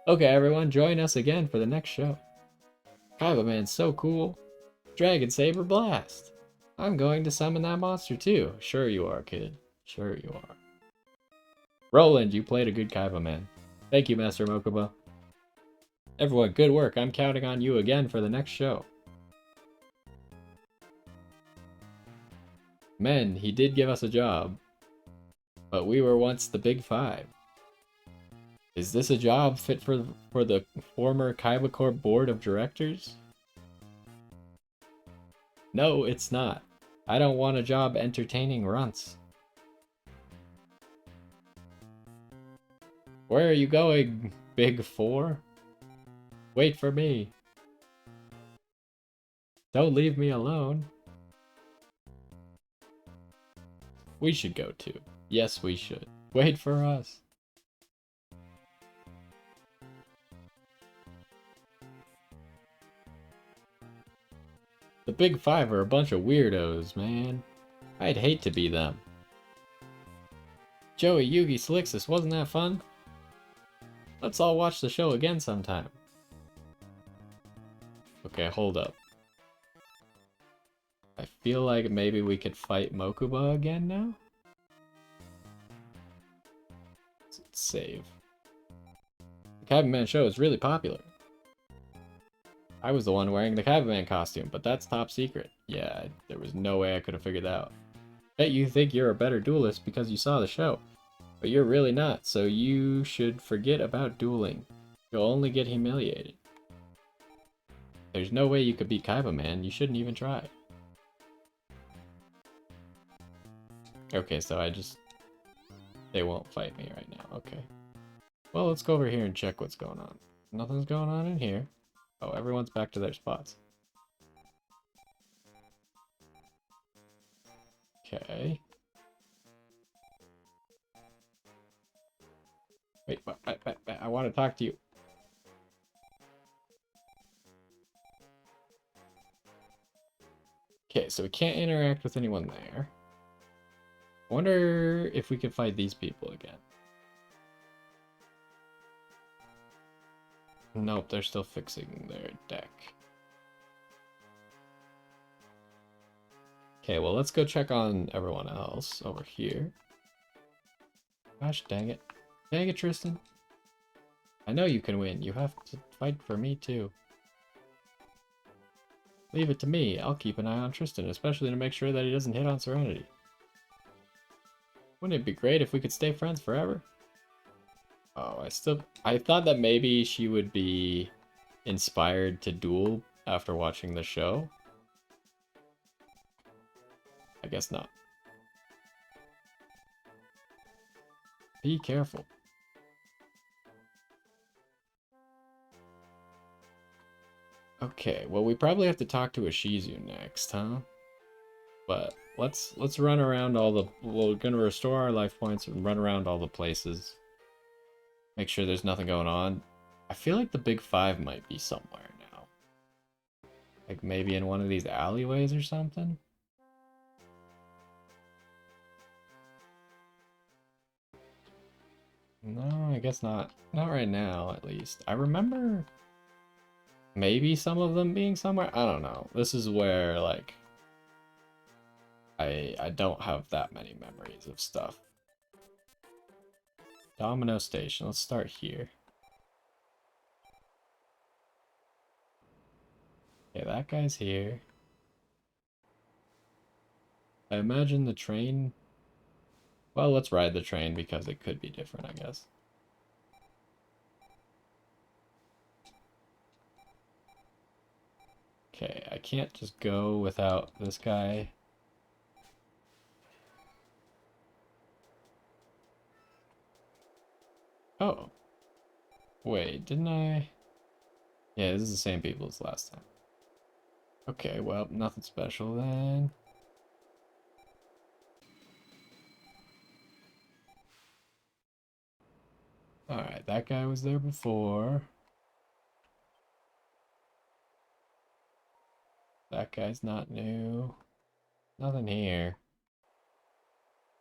Okay, everyone, join us again for the next show. Kaiba Man's so cool. Dragon Saber Blast. I'm going to summon that monster too. Sure you are, kid. Sure you are. Roland, you played a good Kaiba Man. Thank you, Master Mokuba. Everyone, good work. I'm counting on you again for the next show. Men, he did give us a job. But we were once the Big Five. Is this a job fit for the former Kaiba Corp board of directors? No, it's not. I don't want a job entertaining runts. Where are you going, Big Four? Wait for me. Don't leave me alone. We should go too. Yes, we should. Wait for us. The Big Five are a bunch of weirdos, man. I'd hate to be them. Joey, Yugi, Slixus, wasn't that fun? Let's all watch the show again sometime. Okay, hold up. I feel like maybe we could fight Mokuba again now? Let's save. The Kaiba Man show is really popular. I was the one wearing the Kaiba Man costume, but that's top secret. Yeah, there was no way I could have figured that out. Bet you think you're a better duelist because you saw the show. But you're really not, so you should forget about dueling. You'll only get humiliated. There's no way you could beat Kaiba Man, you shouldn't even try. Okay, so they won't fight me right now, okay. Well, let's go over here and check what's going on. Nothing's going on in here. Oh, everyone's back to their spots. Okay. Wait, I want to talk to you. Okay, so we can't interact with anyone there. I wonder if we can fight these people again. Nope, they're still fixing their deck. Okay, well, let's go check on everyone else over here. Gosh, dang it. Dang it, Tristan. I know you can win. You have to fight for me, too. Leave it to me. I'll keep an eye on Tristan, especially to make sure that he doesn't hit on Serenity. Wouldn't it be great if we could stay friends forever? Oh, I thought that maybe she would be inspired to duel after watching the show. I guess not. Be careful. Okay, well, we probably have to talk to a Shizu next, huh? But let's run around all the... We're gonna restore our life points and run around all the places. Make sure there's nothing going on. I feel like the Big Five might be somewhere now. Like maybe in one of these alleyways or something? No, I guess not. Not right now, at least. I remember maybe some of them being somewhere. I don't know. This is where, like, I don't have that many memories of stuff. Domino Station. Let's start here. Okay, that guy's here. I imagine the train... Well, let's ride the train because it could be different, I guess. Okay, I can't just go without this guy. Oh. Wait, didn't I... Yeah, this is the same people as last time. Okay, well, nothing special then. Alright, that guy was there before. That guy's not new. Nothing here.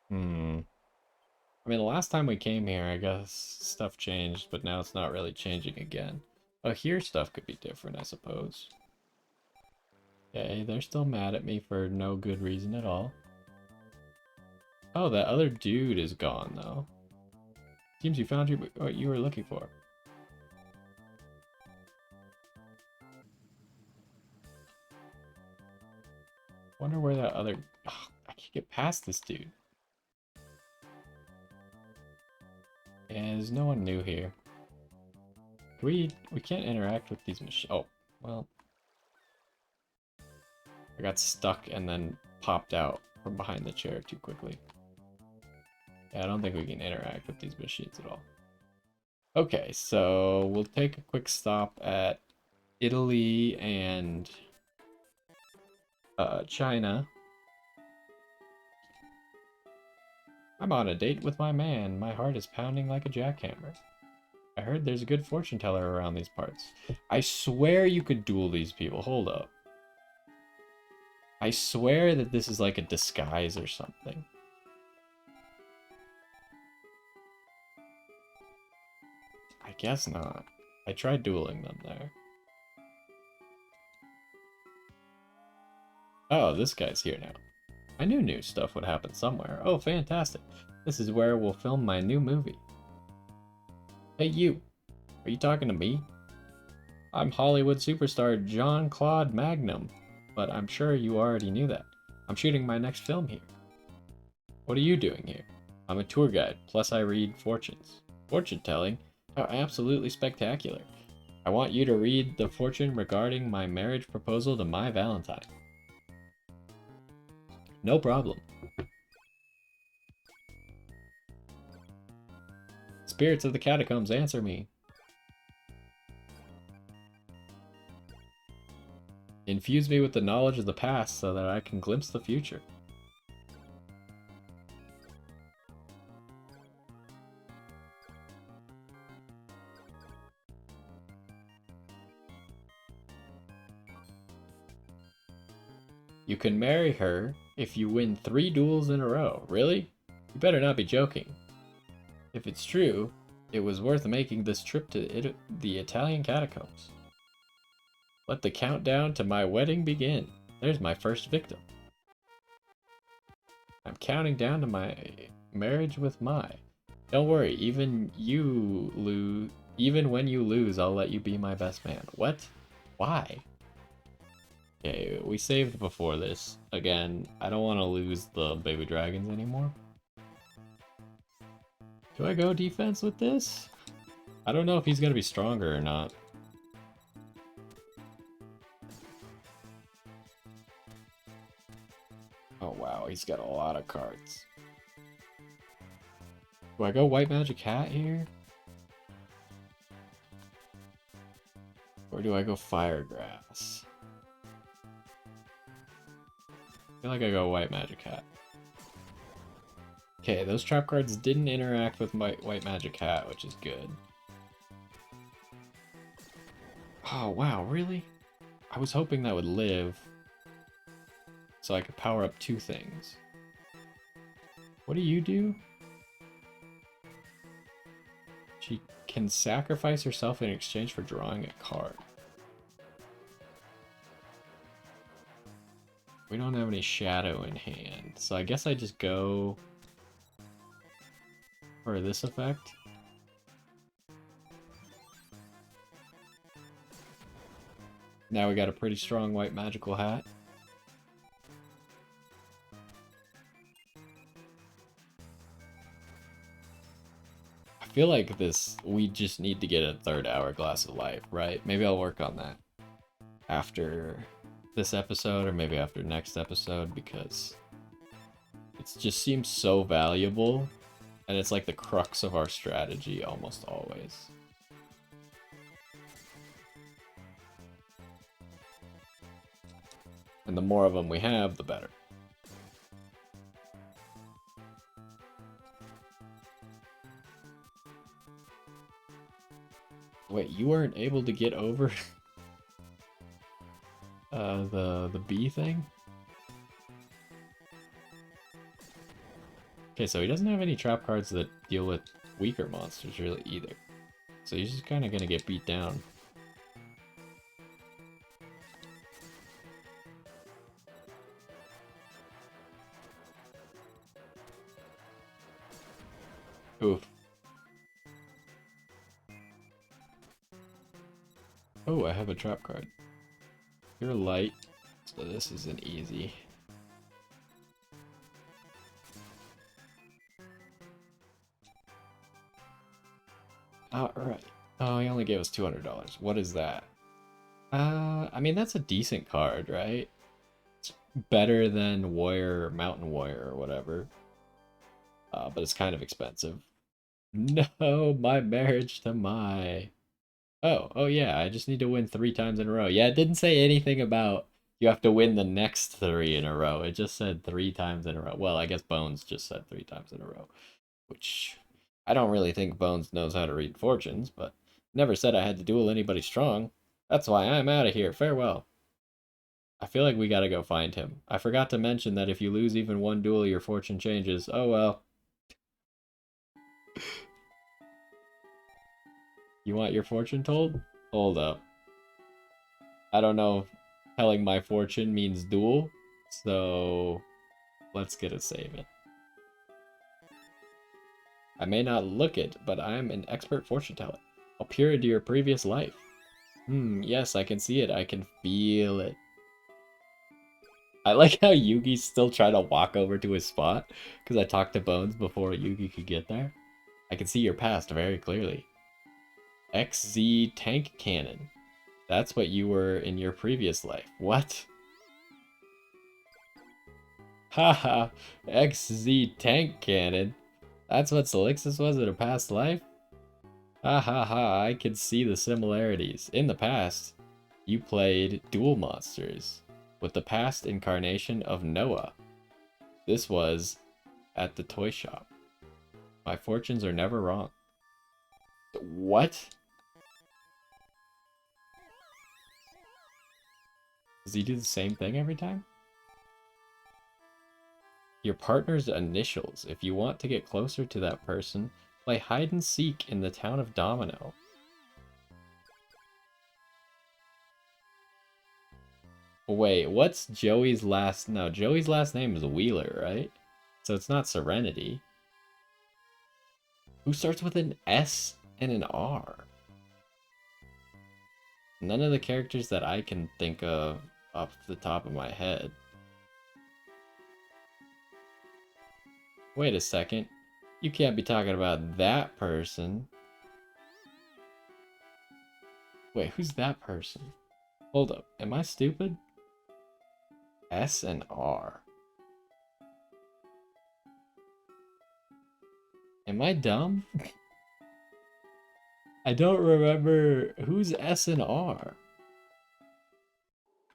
Hmm. I mean, the last time we came here, I guess stuff changed, but now it's not really changing again. Oh, here stuff could be different, I suppose. Okay, they're still mad at me for no good reason at all. Oh, that other dude is gone, though. Seems you found what you were looking for. Wonder where that other... Oh, I can't get past this dude. And there's no one new here. We can't interact with these machines. Oh, well. I got stuck and then popped out from behind the chair too quickly. Yeah, I don't think we can interact with these machines at all. Okay, so we'll take a quick stop at Italy and China. I'm on a date with my man. My heart is pounding like a jackhammer. I heard there's a good fortune teller around these parts. I swear you could duel these people. Hold up. I swear that this is like a disguise or something. I guess not. I tried dueling them there. Oh, this guy's here now. I knew new stuff would happen somewhere. Oh, fantastic. This is where we'll film my new movie. Hey, you. Are you talking to me? I'm Hollywood superstar Jean-Claude Magnum, but I'm sure you already knew that. I'm shooting my next film here. What are you doing here? I'm a tour guide, plus I read fortunes. Fortune telling? How absolutely spectacular. I want you to read the fortune regarding my marriage proposal to my Valentine. No problem. Spirits of the catacombs, answer me. Infuse me with the knowledge of the past so that I can glimpse the future. You can marry her if you win 3 duels in a row. Really? You better not be joking. If it's true, it was worth making this trip to the Italian catacombs. Let the countdown to my wedding begin. There's my first victim. I'm counting down to my marriage with Mai. Don't worry, even when you lose, I'll let you be my best man. What? Why? Okay, we saved before this. Again, I don't want to lose the baby dragons anymore. Do I go defense with this? I don't know if he's going to be stronger or not. Oh wow, he's got a lot of cards. Do I go white magic hat here? Or do I go fire grass? I feel like I go white magic hat. Okay, those trap cards didn't interact with my white magic hat, which is good. Oh wow, really? I was hoping that would live so I could power up 2 things. What do you do? She can sacrifice herself in exchange for drawing a card. We don't have any shadow in hand, so I guess I just go for this effect. Now we got a pretty strong white magical hat. I feel like we just need to get a 3rd hourglass of life, right? Maybe I'll work on that after this episode, or maybe after next episode, because it just seems so valuable, and it's like the crux of our strategy almost always. And the more of them we have, the better. Wait, you weren't able to get over the bee thing? Okay, so he doesn't have any trap cards that deal with weaker monsters really either. So he's just kind of gonna get beat down. Oof. Oh, I have a trap card. You're light, so this isn't easy. Alright. Oh, he only gave us $200. What is that? I mean, that's a decent card, right? It's better than Warrior or Mountain Warrior or whatever. But it's kind of expensive. No, my marriage to my... Oh yeah, I just need to win 3 times in a row. Yeah, it didn't say anything about you have to win the next 3 in a row. It just said 3 times in a row. Well, I guess Bones just said 3 times in a row, which I don't really think Bones knows how to read fortunes, but never said I had to duel anybody strong. That's why I'm out of here. Farewell. I feel like we gotta go find him. I forgot to mention that if you lose even one duel, your fortune changes. Oh well. You want your fortune told? Hold up. I don't know if telling my fortune means duel, so let's get a save it. I may not look it, but I am an expert fortune teller. I'll peer into your previous life. Yes, I can see it. I can feel it. I like how Yugi's still trying to walk over to his spot, because I talked to Bones before Yugi could get there. I can see your past very clearly. XZ Tank Cannon. That's what you were in your previous life. What? Haha, XZ Tank Cannon. That's what Solixus was in a past life? Ha ha ha, I can see the similarities. In the past, you played Duel Monsters with the past incarnation of Noah. This was at the toy shop. My fortunes are never wrong. What? Does he do the same thing every time? Your partner's initials. If you want to get closer to that person, play hide and seek in the town of Domino. Wait, what's Joey's last... No, Joey's last name is Wheeler, right? So it's not Serenity. Who starts with an S and an R? None of the characters that I can think of off the top of my head. Wait a second. You can't be talking about that person. Wait, who's that person? Hold up. Am I stupid? S and R. Am I dumb? I don't remember who's S and R.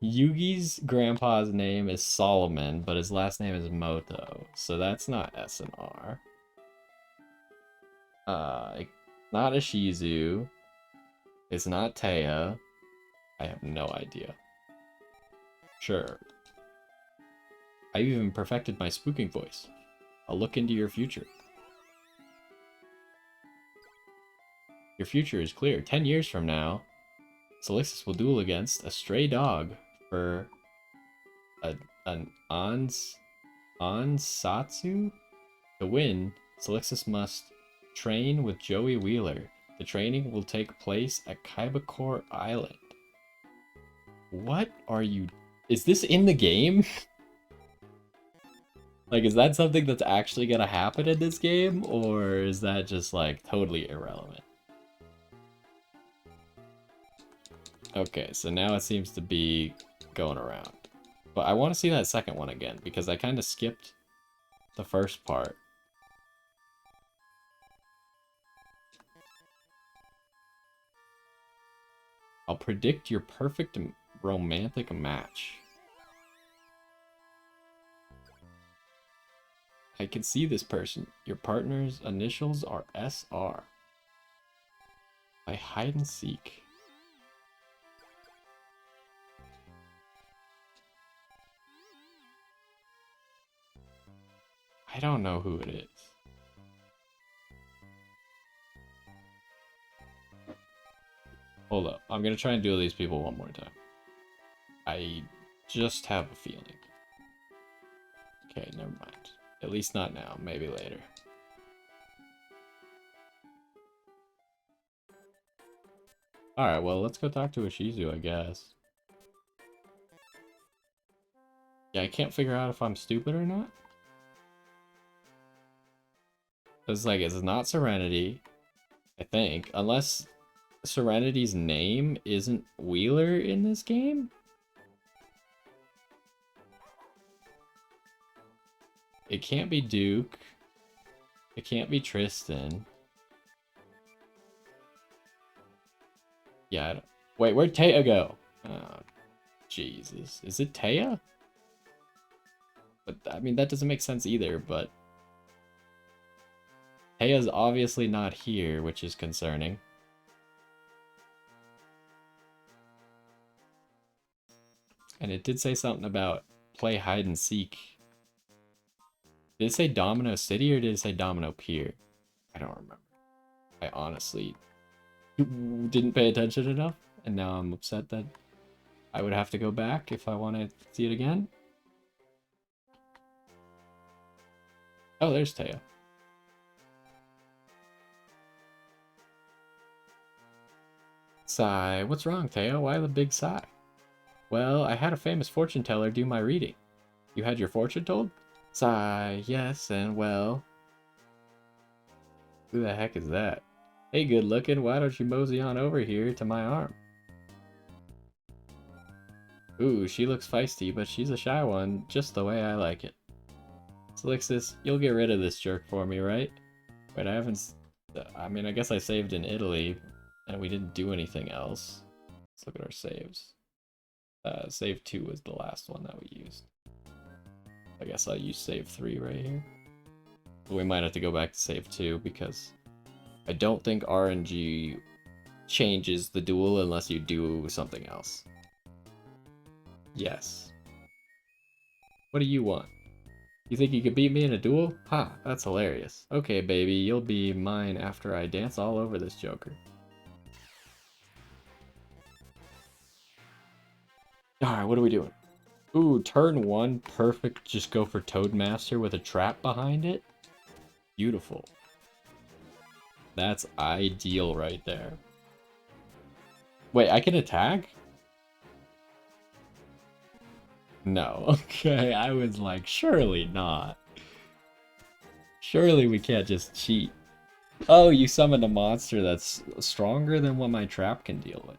Yugi's grandpa's name is Solomon, but his last name is Moto, so that's not S and R. Not Ishizu. It's not Taya. I have no idea. Sure. I've even perfected my spooking voice. I'll look into your future. Your future is clear. 10 years from now, Solixus will duel against a stray dog for an Ansatsu? To win, Solixus must train with Joey Wheeler. The training will take place at Kaibakor Island. What are you... Is this in the game? Like, is that something that's actually gonna happen in this game? Or is that just, like, totally irrelevant? Okay, so now it seems to be going around. But I want to see that second one again, because I kind of skipped the first part. I'll predict your perfect romantic match. I can see this person. Your partner's initials are SR. I hide and seek. I don't know who it is. Hold up. I'm gonna try and duel these people one more time. I just have a feeling. Okay, never mind. At least not now. Maybe later. Alright, well, let's go talk to Ishizu, I guess. Yeah, I can't figure out if I'm stupid or not. It's like, it's not Serenity, I think. Unless Serenity's name isn't Wheeler in this game? It can't be Duke. It can't be Tristan. Yeah, I don't... Wait, where'd Taya go? Oh, Jesus. Is it Taya? But, I mean, that doesn't make sense either, but... Taya's obviously not here, which is concerning. And it did say something about play hide and seek. Did it say Domino City or did it say Domino Pier? I don't remember. I honestly didn't pay attention enough, and now I'm upset that I would have to go back if I want to see it again. Oh, there's Taya. Sigh. What's wrong, Taya? Why the big sigh? Well, I had a famous fortune teller do my reading. You had your fortune told? Sigh. Yes, and well... Who the heck is that? Hey, good looking, why don't you mosey on over here to my arm? Ooh, she looks feisty, but she's a shy one, just the way I like it. Selixis, you'll get rid of this jerk for me, right? Wait, I haven't... I mean, I guess I saved in Italy, and we didn't do anything else. Let's look at our saves. Save 2 was the last one that we used. I guess I'll use save 3 right here. But we might have to go back to save 2, because I don't think RNG changes the duel unless you do something else. Yes. What do you want? You think you could beat me in a duel? Ha, that's hilarious. Okay, baby, you'll be mine after I dance all over this joker. Alright, what are we doing? Ooh, turn 1, perfect. Just go for Toadmaster with a trap behind it. Beautiful. That's ideal right there. Wait, I can attack? No. Okay, I was like, surely not. Surely we can't just cheat. Oh, you summoned a monster that's stronger than what my trap can deal with.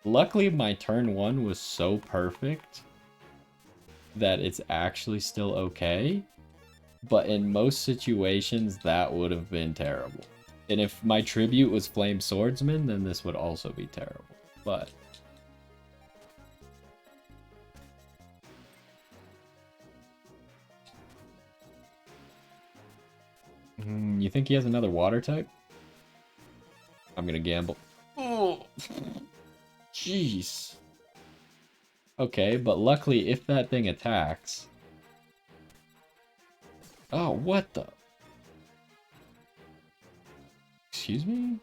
Luckily, my turn 1 was so perfect that it's actually still okay. But in most situations, that would have been terrible. And if my tribute was Flame Swordsman, then this would also be terrible. But... you think he has another water type? I'm gonna gamble. Oh, jeez. Okay, but luckily, if that thing attacks... Oh, what the... Excuse me?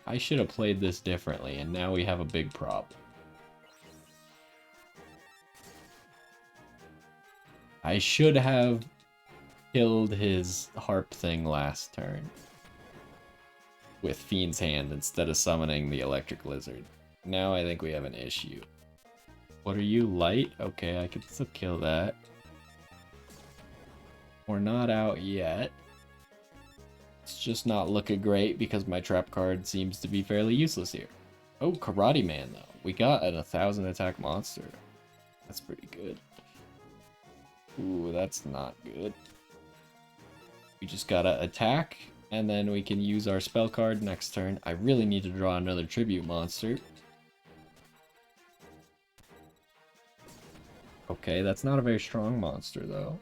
I should have played this differently, and now we have a big problem. I should have killed his harp thing last turn with Fiend's Hand instead of summoning the electric lizard. Now I think we have an issue. What are you, light? Okay, I can still kill that. We're not out yet. It's just not looking great because my trap card seems to be fairly useless here. Oh, Karate Man though. We got an 1000 attack monster. That's pretty good. Ooh, that's not good. We just gotta attack, and then we can use our spell card next turn. I really need to draw another tribute monster. Okay, that's not a very strong monster, though.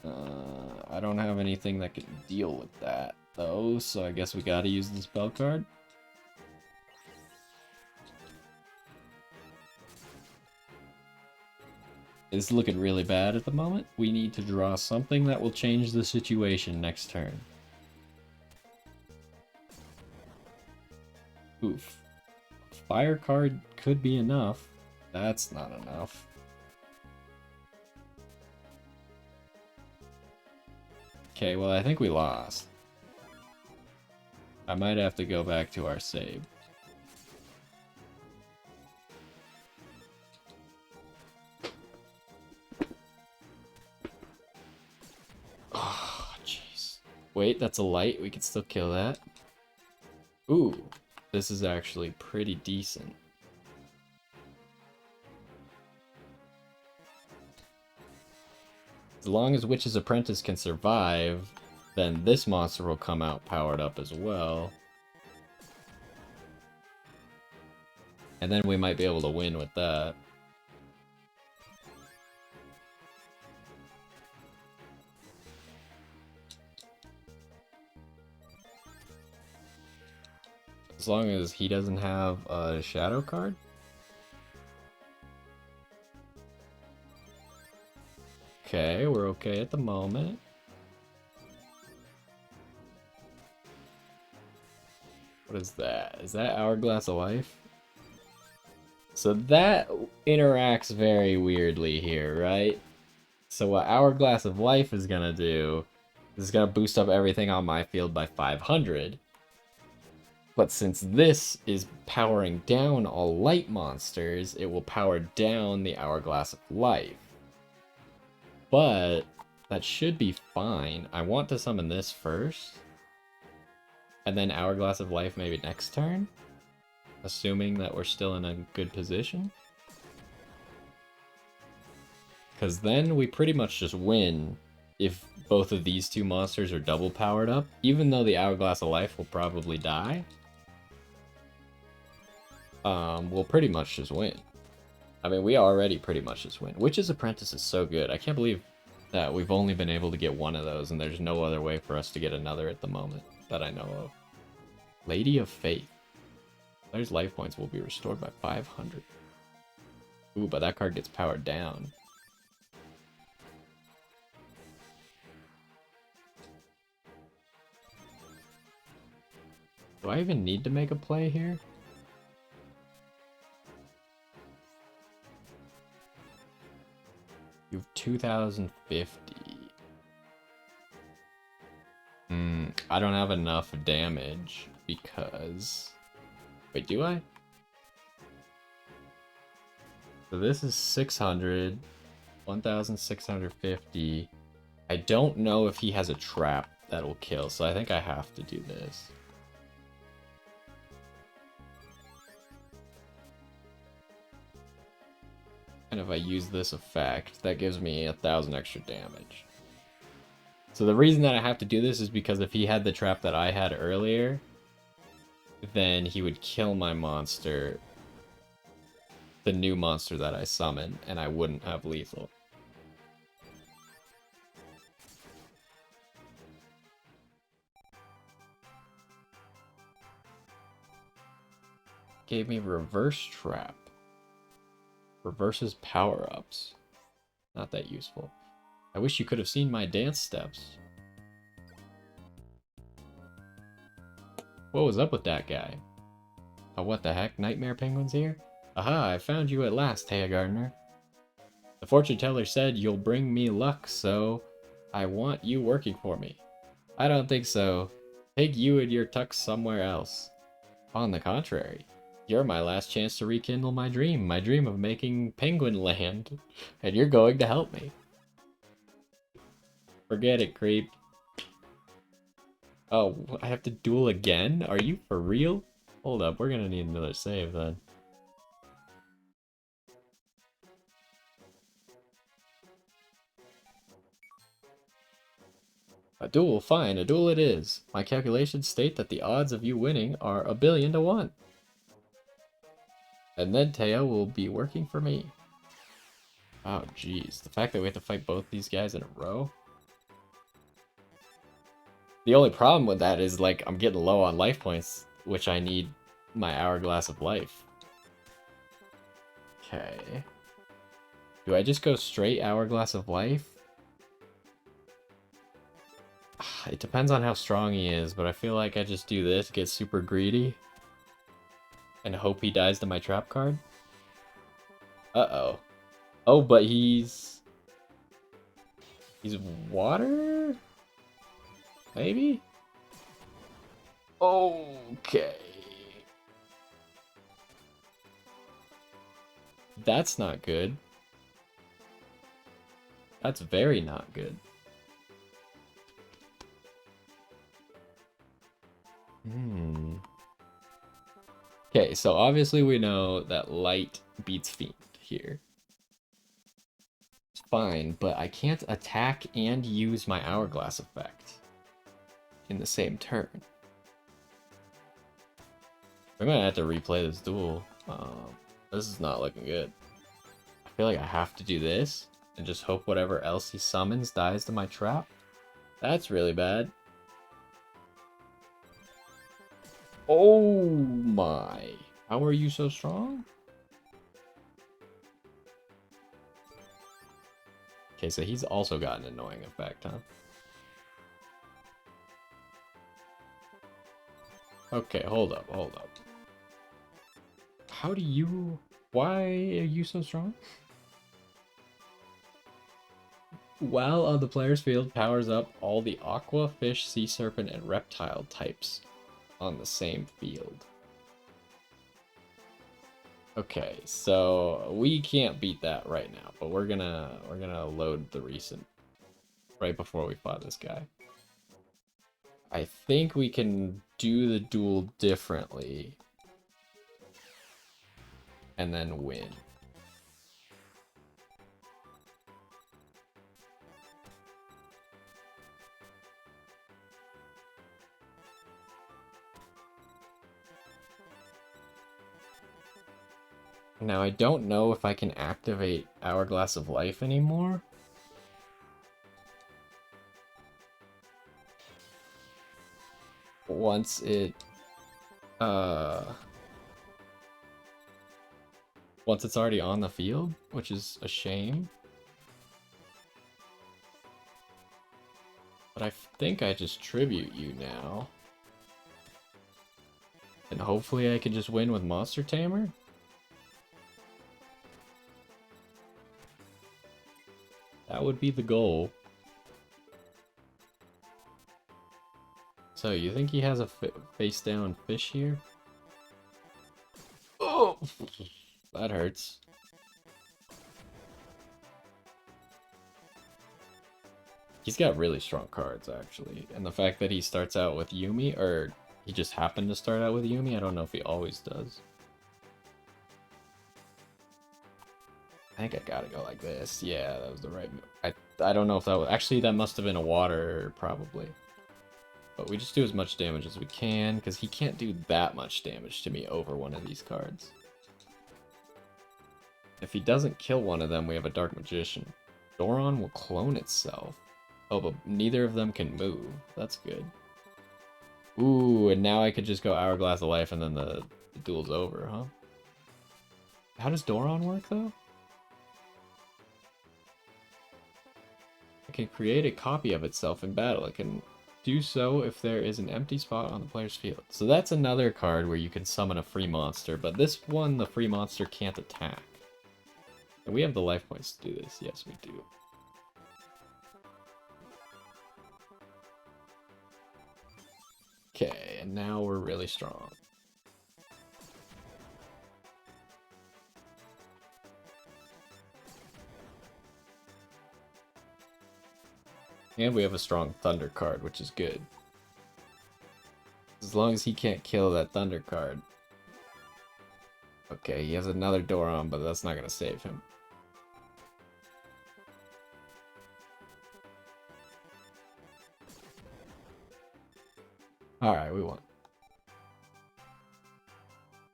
I don't have anything that can deal with that, though, so I guess we gotta use the spell card. It's looking really bad at the moment. We need to draw something that will change the situation next turn. Oof. Fire card could be enough. That's not enough. Okay, well, I think we lost. I might have to go back to our save. Oh, jeez. Wait, that's a light. We can still kill that. Ooh, this is actually pretty decent. As long as Witch's Apprentice can survive, then this monster will come out powered up as well. And then we might be able to win with that. As long as he doesn't have a shadow card. Okay, we're okay at the moment. What is that? Is that Hourglass of Life? So that interacts very weirdly here, right? So what Hourglass of Life is gonna do is gonna boost up everything on my field by 500. But since this is powering down all light monsters, it will power down the Hourglass of Life. But that should be fine. I want to summon this first. And then Hourglass of Life maybe next turn. Assuming that we're still in a good position. Because then we pretty much just win if both of these two monsters are double powered up. Even though the Hourglass of Life will probably die. We'll pretty much just win. I mean, we already pretty much just win. Witch's Apprentice is so good. I can't believe that we've only been able to get one of those, and there's no other way for us to get another at the moment that I know of. Lady of Faith. Player's life points will be restored by 500. Ooh, but that card gets powered down. Do I even need to make a play here? You have 2050. I don't have enough damage because... Wait, do I? So this is 600. 1650. I don't know if he has a trap that will kill, so I think I have to do this. And if I use this effect, that gives me 1,000 extra damage. So the reason that I have to do this is because if he had the trap that I had earlier, then he would kill my monster, the new monster that I summon, and I wouldn't have lethal. Gave me reverse trap. Reverses power-ups. Not that useful. I wish you could have seen my dance steps. What was up with that guy? Oh, what the heck? Nightmare Penguin's here? Aha, I found you at last, Taya Gardner. The fortune teller said you'll bring me luck, so I want you working for me. I don't think so. Take you and your tux somewhere else. On the contrary. You're my last chance to rekindle my dream of making Penguin Land, and you're going to help me. Forget it, creep. Oh, I have to duel again? Are you for real? Hold up, we're gonna need another save then. A duel, fine, a duel it is. My calculations state that the odds of you winning are 1,000,000,000 to 1. And then Teo will be working for me. Oh, jeez. The fact that we have to fight both these guys in a row? The only problem with that is, like, I'm getting low on life points, which I need my Hourglass of Life. Okay. Do I just go straight Hourglass of Life? It depends on how strong he is, but I feel like I just do this, get super greedy, and hope he dies to my trap card. Uh-oh. Oh, but he's water? Maybe? Okay. That's not good. That's very not good. Okay, so obviously we know that light beats fiend here. It's fine, but I can't attack and use my hourglass effect in the same turn. I'm gonna have to replay this duel. This is not looking good. I feel like I have to do this and just hope whatever else he summons dies to my trap. That's really bad. Oh my. How are you so strong? Okay, so he's also got an annoying effect, huh? Okay, hold up. How do you... Why are you so strong? While on the player's field, powers up all the aqua, fish, sea serpent, and reptile types on the same field. Okay, so we can't beat that right now, but we're gonna load the recent right before we fought this guy. I think we can do the duel differently and then win. Now, I don't know if I can activate Hourglass of Life anymore. Once it's already on the field, which is a shame. But I think I just tribute you now. And hopefully I can just win with Monster Tamer. That would be the goal. So, you think he has a face-down fish here? Oh! That hurts. He's got really strong cards, actually. And the fact that he starts out with Yumi, or he just happened to start out with Yumi, I don't know if he always does. I think I gotta go like this. Yeah, that was the right move. I don't know if that was... Actually, that must have been a water, probably. But we just do as much damage as we can, because he can't do that much damage to me over one of these cards. If he doesn't kill one of them, we have a Dark Magician. Doron will clone itself. Oh, but neither of them can move. That's good. Ooh, and now I could just go Hourglass of Life and then the duel's over, huh? How does Doron work, though? It can create a copy of itself in battle. It can do so if there is an empty spot on the player's field. So that's another card where you can summon a free monster, but this one, the free monster can't attack. And we have the life points to do this. Yes, we do. Okay, and now we're really strong. And we have a strong Thunder card, which is good. As long as he can't kill that Thunder card. Okay, he has another Doron, but that's not going to save him. Alright, we won.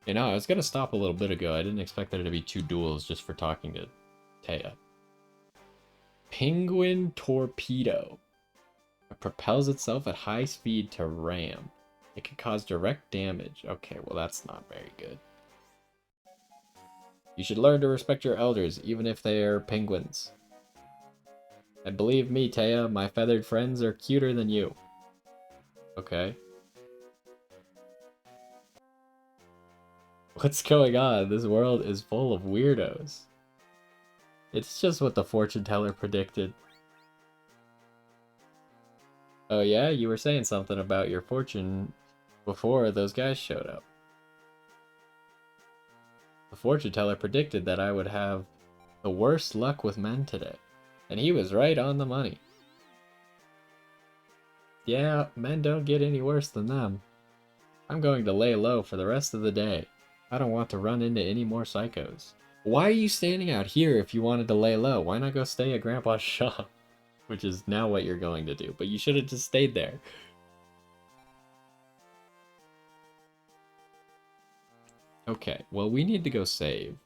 You know, I was going to stop a little bit ago. I didn't expect there to be 2 duels just for talking to Taya. Penguin Torpedo. It propels itself at high speed to ram. It can cause direct damage. Okay, well that's not very good. You should learn to respect your elders, even if they are penguins. And believe me, Taya, my feathered friends are cuter than you. Okay. What's going on? This world is full of weirdos. It's just what the fortune teller predicted. Oh yeah? You were saying something about your fortune before those guys showed up. The fortune teller predicted that I would have the worst luck with men today. And he was right on the money. Yeah, men don't get any worse than them. I'm going to lay low for the rest of the day. I don't want to run into any more psychos. Why are you standing out here if you wanted to lay low? Why not go stay at Grandpa's shop? Which is now what you're going to do, but you should have just stayed there. Okay, well, we need to go save.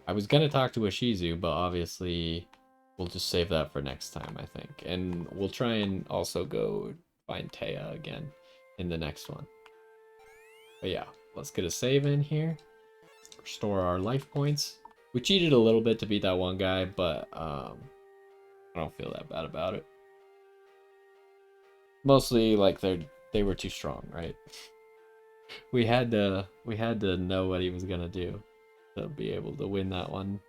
I was gonna talk to Ishizu, but obviously we'll just save that for next time, I think. And we'll try and also go find Taya again in the next one. But yeah, let's get a save in here. Restore our life points. We cheated a little bit to beat that one guy, but I don't feel that bad about it. Mostly like they were too strong, right? we had to know what he was gonna do to be able to win that one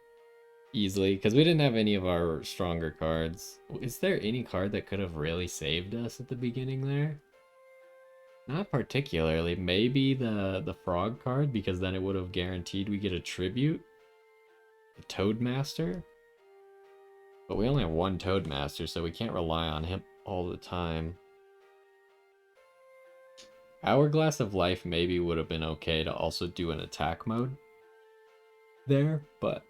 easily, because we didn't have any of our stronger cards. Is there any card that could have really saved us at the beginning there? Not particularly. Maybe the frog card, because then it would have guaranteed we get a tribute. The Toadmaster? But we only have one Toadmaster, so we can't rely on him all the time. Hourglass of Life maybe would have been okay to also do an attack mode there, but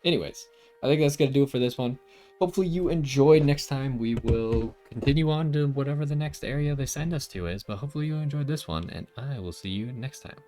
anyways, I think that's gonna do it for this one. Hopefully you enjoyed. Next time we will continue on to whatever the next area they send us to is, but hopefully you enjoyed this one, and I will see you next time.